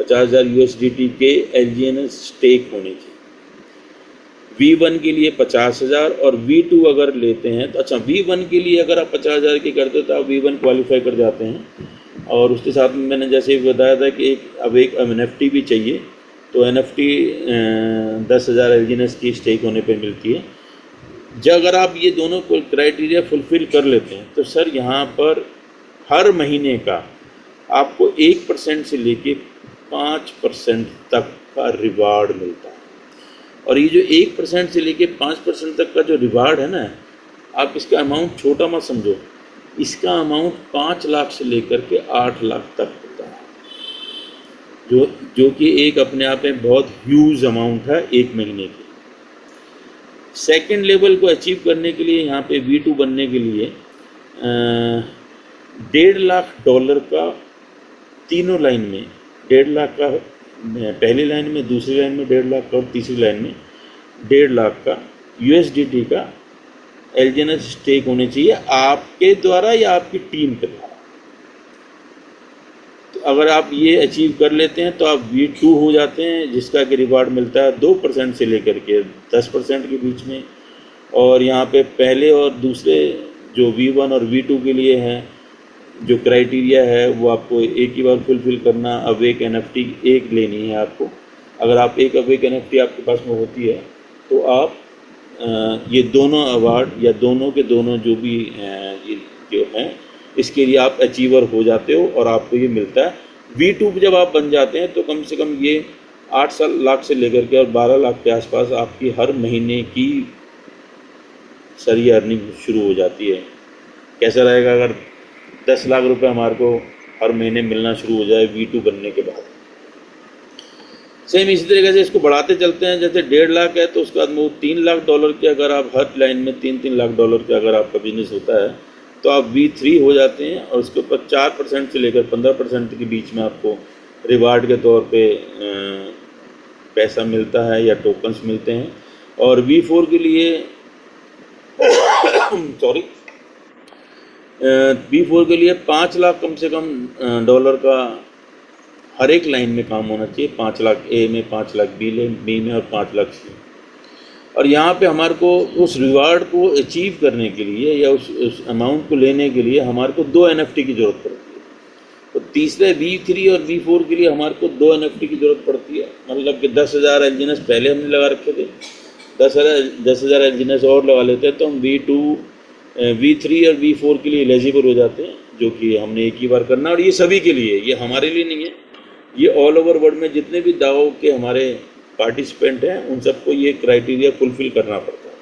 50,000 USDT के एलजीएनएस स्टेक होने चाहिए। V1 के लिए 50,000 और V2 अगर लेते हैं तो, अच्छा V1 के लिए अगर आप 50,000 की करते हो तो आप V1 क्वालिफाई कर जाते हैं। और उसके साथ में मैंने जैसे बताया था कि अब एक NFT भी चाहिए, तो NFT 10,000 एलजीएनएस की स्टेक होने पे मिलती है। जब अगर आप ये दोनों क्राइटेरिया फुलफिल कर लेते हैं तो सर यहाँ पर हर महीने का आपको 1% से लेके 5% तक का रिवार्ड मिलता है। और ये जो 1% से लेके 5% तक का जो रिवार्ड है ना, आप इसका अमाउंट छोटा मत समझो, इसका अमाउंट 5 लाख से लेकर के 8 लाख तक होता है, जो कि एक अपने आप में बहुत ह्यूज अमाउंट है एक महीने की। सेकेंड लेवल को अचीव करने के लिए यहाँ पे V2 बनने के लिए $1.5 लाख का तीनों लाइन में, 1.5 लाख का पहली लाइन में, दूसरी लाइन में 1.5 लाख का और तीसरी लाइन में 1.5 लाख का USDT का एलजीएनएस स्टेक होने चाहिए आपके द्वारा या आपकी टीम के द्वारा। तो अगर आप ये अचीव कर लेते हैं तो आप V2 हो जाते हैं, जिसका कि रिवार्ड मिलता है 2% से लेकर के 10% के बीच में। और यहाँ पे पहले और दूसरे जो V1 और V2 के लिए है जो क्राइटेरिया है वो आपको एक ही बार फुलफिल करना। अवेक एनएफटी एक लेनी है आपको। अगर आप एक अवेक एनएफटी आपके पास में होती है तो आप ये दोनों अवार्ड या दोनों के दोनों जो भी ये जो हैं इसके लिए आप अचीवर हो जाते हो और आपको ये मिलता है। V2 जब आप बन जाते हैं तो कम से कम ये 8 लाख से लेकर के और 12 लाख के आसपास आपकी हर महीने की सारी अर्निंग शुरू हो जाती है। कैसा रहेगा अगर 10 लाख रुपए हमारे को हर महीने मिलना शुरू हो जाए V2 बनने के बाद। सेम इसी तरीके से इसको बढ़ाते चलते हैं। जैसे 1.5 लाख है तो उसके बाद वो 3 लाख डॉलर के अगर आप हर लाइन में 3-3 लाख डॉलर के अगर आपका बिजनेस होता है तो आप V3 हो जाते हैं और उसके ऊपर 4% से लेकर 15% के बीच में आपको रिवार्ड के तौर पे पैसा मिलता है या टोकन्स मिलते हैं। और V4 के लिए सॉरी V4 के लिए 5 लाख कम से कम डॉलर का हर एक लाइन में काम होना चाहिए। 5 लाख ए में, 5 लाख बी में और 5 लाख सी। और यहाँ पे हमारे को उस रिवार्ड को अचीव करने के लिए या उस अमाउंट को लेने के लिए हमारे को 2 NFT की ज़रूरत पड़ती है। तो तीसरे V3 और V4 के लिए हमारे को 2 NFT की ज़रूरत पड़ती है। मतलब कि 10,000 एलजीनेस पहले हमने लगा रखे थे, 10,000 एलजीनेस और लगा लेते हैं तो हम V3 और V4 के लिए एलिजिबल हो जाते हैं, जो कि हमने एक ही बार करना। और ये सभी के लिए, ये हमारे लिए नहीं है, ये ऑल ओवर वर्ल्ड में जितने भी दावों के हमारे पार्टिसिपेंट हैं उन सबको ये क्राइटेरिया फुलफिल करना पड़ता है।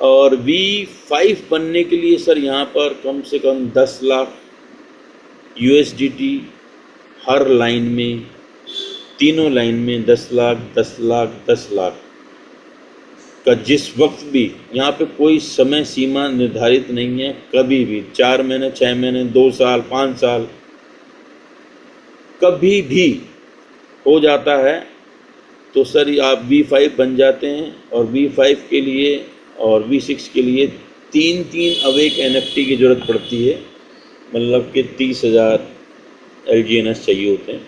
और V5 बनने के लिए सर यहाँ पर कम से कम 10 लाख USDT हर लाइन में, तीनों लाइन में 10 लाख 10 लाख 10 लाख का जिस वक्त भी, यहाँ पे कोई समय सीमा निर्धारित नहीं है, कभी भी 4 महीने 6 महीने 2 साल 5 साल कभी भी हो जाता है तो सर आप V5 बन जाते हैं। और V5 के लिए और V6 के लिए 3 अवेक NFT की ज़रूरत पड़ती है। मतलब कि 30,000 LGNS चाहिए होते हैं।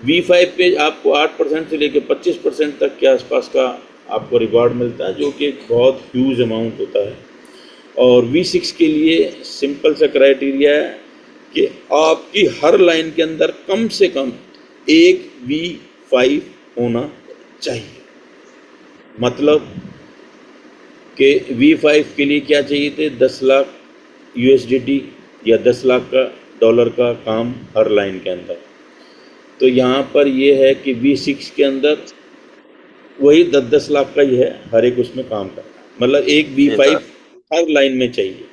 V5 पे आपको 8% से लेकर 25% तक के आसपास का आपको रिवार्ड मिलता है, जो कि एक बहुत ह्यूज अमाउंट होता है। और V6 के लिए सिंपल सा क्राइटेरिया है कि आपकी हर लाइन के अंदर कम से कम एक V5 होना चाहिए। मतलब कि V5 के लिए क्या चाहिए थे, 10 लाख USDT या 10 लाख का डॉलर का काम हर लाइन के अंदर। तो यहाँ पर ये है कि V6 के अंदर वही 10-10 लाख का ही है हर एक उसमें काम करना। मतलब एक V5 हर लाइन में चाहिए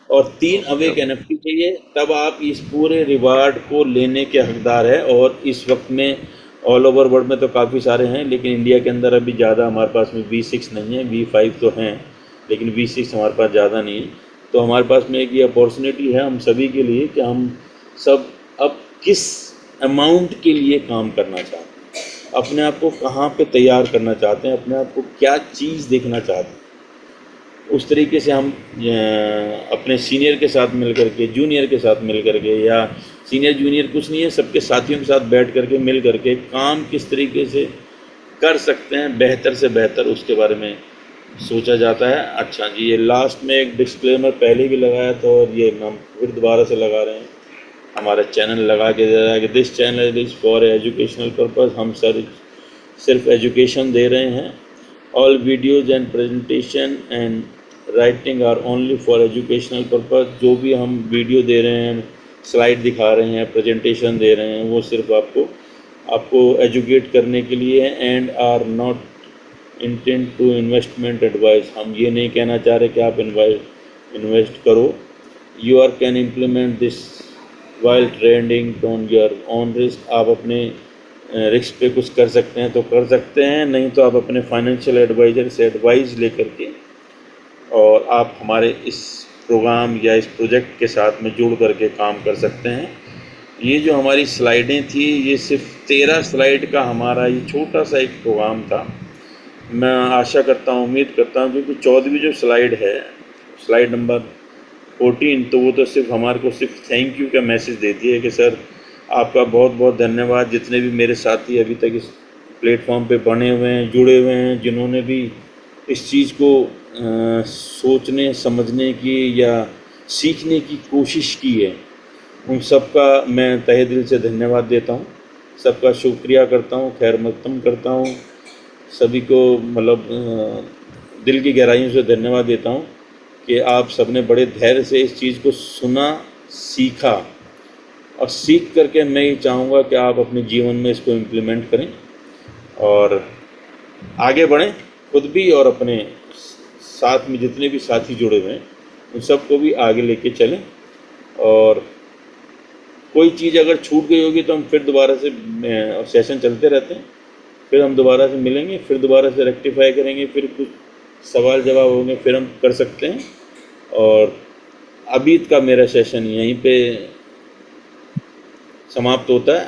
और 3 अवेक NFT चाहिए, तब आप इस पूरे रिवार्ड को लेने के हकदार है। और इस वक्त में ऑल ओवर वर्ल्ड में तो काफ़ी सारे हैं, लेकिन इंडिया के अंदर अभी ज़्यादा हमारे पास में V6 नहीं है। V5 तो हैं लेकिन V6 हमारे पास ज़्यादा नहीं है। तो हमारे पास में एक ये अपॉर्चुनिटी है हम सभी के लिए कि हम सब अब किस अमाउंट के लिए काम करना चाहते हैं, अपने आप को कहाँ पे तैयार करना चाहते हैं, अपने आप को क्या चीज़ देखना चाहते हैं। उस तरीके से हम अपने सीनियर के साथ मिल करके, जूनियर के साथ मिल करके, या सीनियर जूनियर कुछ नहीं है, सबके साथियों के साथ बैठ करके मिल करके काम किस तरीके से कर सकते हैं बेहतर से बेहतर, उसके बारे में सोचा जाता है। अच्छा जी, ये लास्ट में एक डिस्क्लेमर पहले भी लगाया था और ये हम फिर दोबारा से लगा रहे हैं। हमारा चैनल लगा के दे रहा है कि this channel is for educational purpose. हम सिर्फ एजुकेशन दे रहे हैं। All videos and presentation and writing are only for educational purpose. जो भी हम वीडियो दे रहे हैं, स्लाइड दिखा रहे हैं, प्रेजेंटेशन दे रहे हैं, वो सिर्फ आपको एजुकेट करने के लिए है and are not intent to investment advice. हम ये नहीं कहना चाह रहे कि आप इन्वेस्ट करो। You are can implement this while trading on your own risk. आप अपने रिस्क पे कुछ कर सकते हैं तो कर सकते हैं, नहीं तो आप अपने फाइनेंशियल एडवाइज़र से एडवाइस लेकर के और आप हमारे इस प्रोग्राम या इस प्रोजेक्ट के साथ में जुड़ करके काम कर सकते हैं। ये जो हमारी स्लाइडें थी, ये सिर्फ 13 स्लाइड का हमारा ये छोटा सा एक प्रोग्राम था। मैं आशा करता हूँ, उम्मीद करता हूँ, क्योंकि 14वीं जो स्लाइड है, स्लाइड नंबर 14, तो वो तो सिर्फ हमारे को सिर्फ थैंक यू का मैसेज देती है कि सर आपका बहुत बहुत धन्यवाद। जितने भी मेरे साथी अभी तक इस प्लेटफॉर्म पे बने हुए हैं, जुड़े हुए हैं, जिन्होंने भी इस चीज़ को सोचने समझने की या सीखने की कोशिश की है, उन सबका मैं तहे दिल से धन्यवाद देता हूँ। सबका शुक्रिया करता हूँ, खैर मकदम करता हूँ। सभी को मतलब दिल की गहराइयों से धन्यवाद देता हूँ कि आप सबने बड़े धैर्य से इस चीज़ को सुना, सीखा, और सीख करके मैं ये चाहूँगा कि आप अपने जीवन में इसको इम्प्लीमेंट करें और आगे बढ़ें, खुद भी और अपने साथ में जितने भी साथी जुड़े हुए हैं उन सबको भी आगे लेके चलें। और कोई चीज़ अगर छूट गई होगी तो हम फिर दोबारा से सेशन चलते रहते हैं, फिर हम दोबारा से मिलेंगे, फिर दोबारा से रेक्टिफाई करेंगे, फिर कुछ सवाल जवाब होंगे, फिर हम कर सकते हैं। और अभी का मेरा सेशन यहीं पे समाप्त होता है।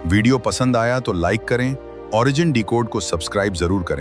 वीडियो पसंद आया तो लाइक करें, ओरिजिन डिकोड को सब्सक्राइब जरूर करें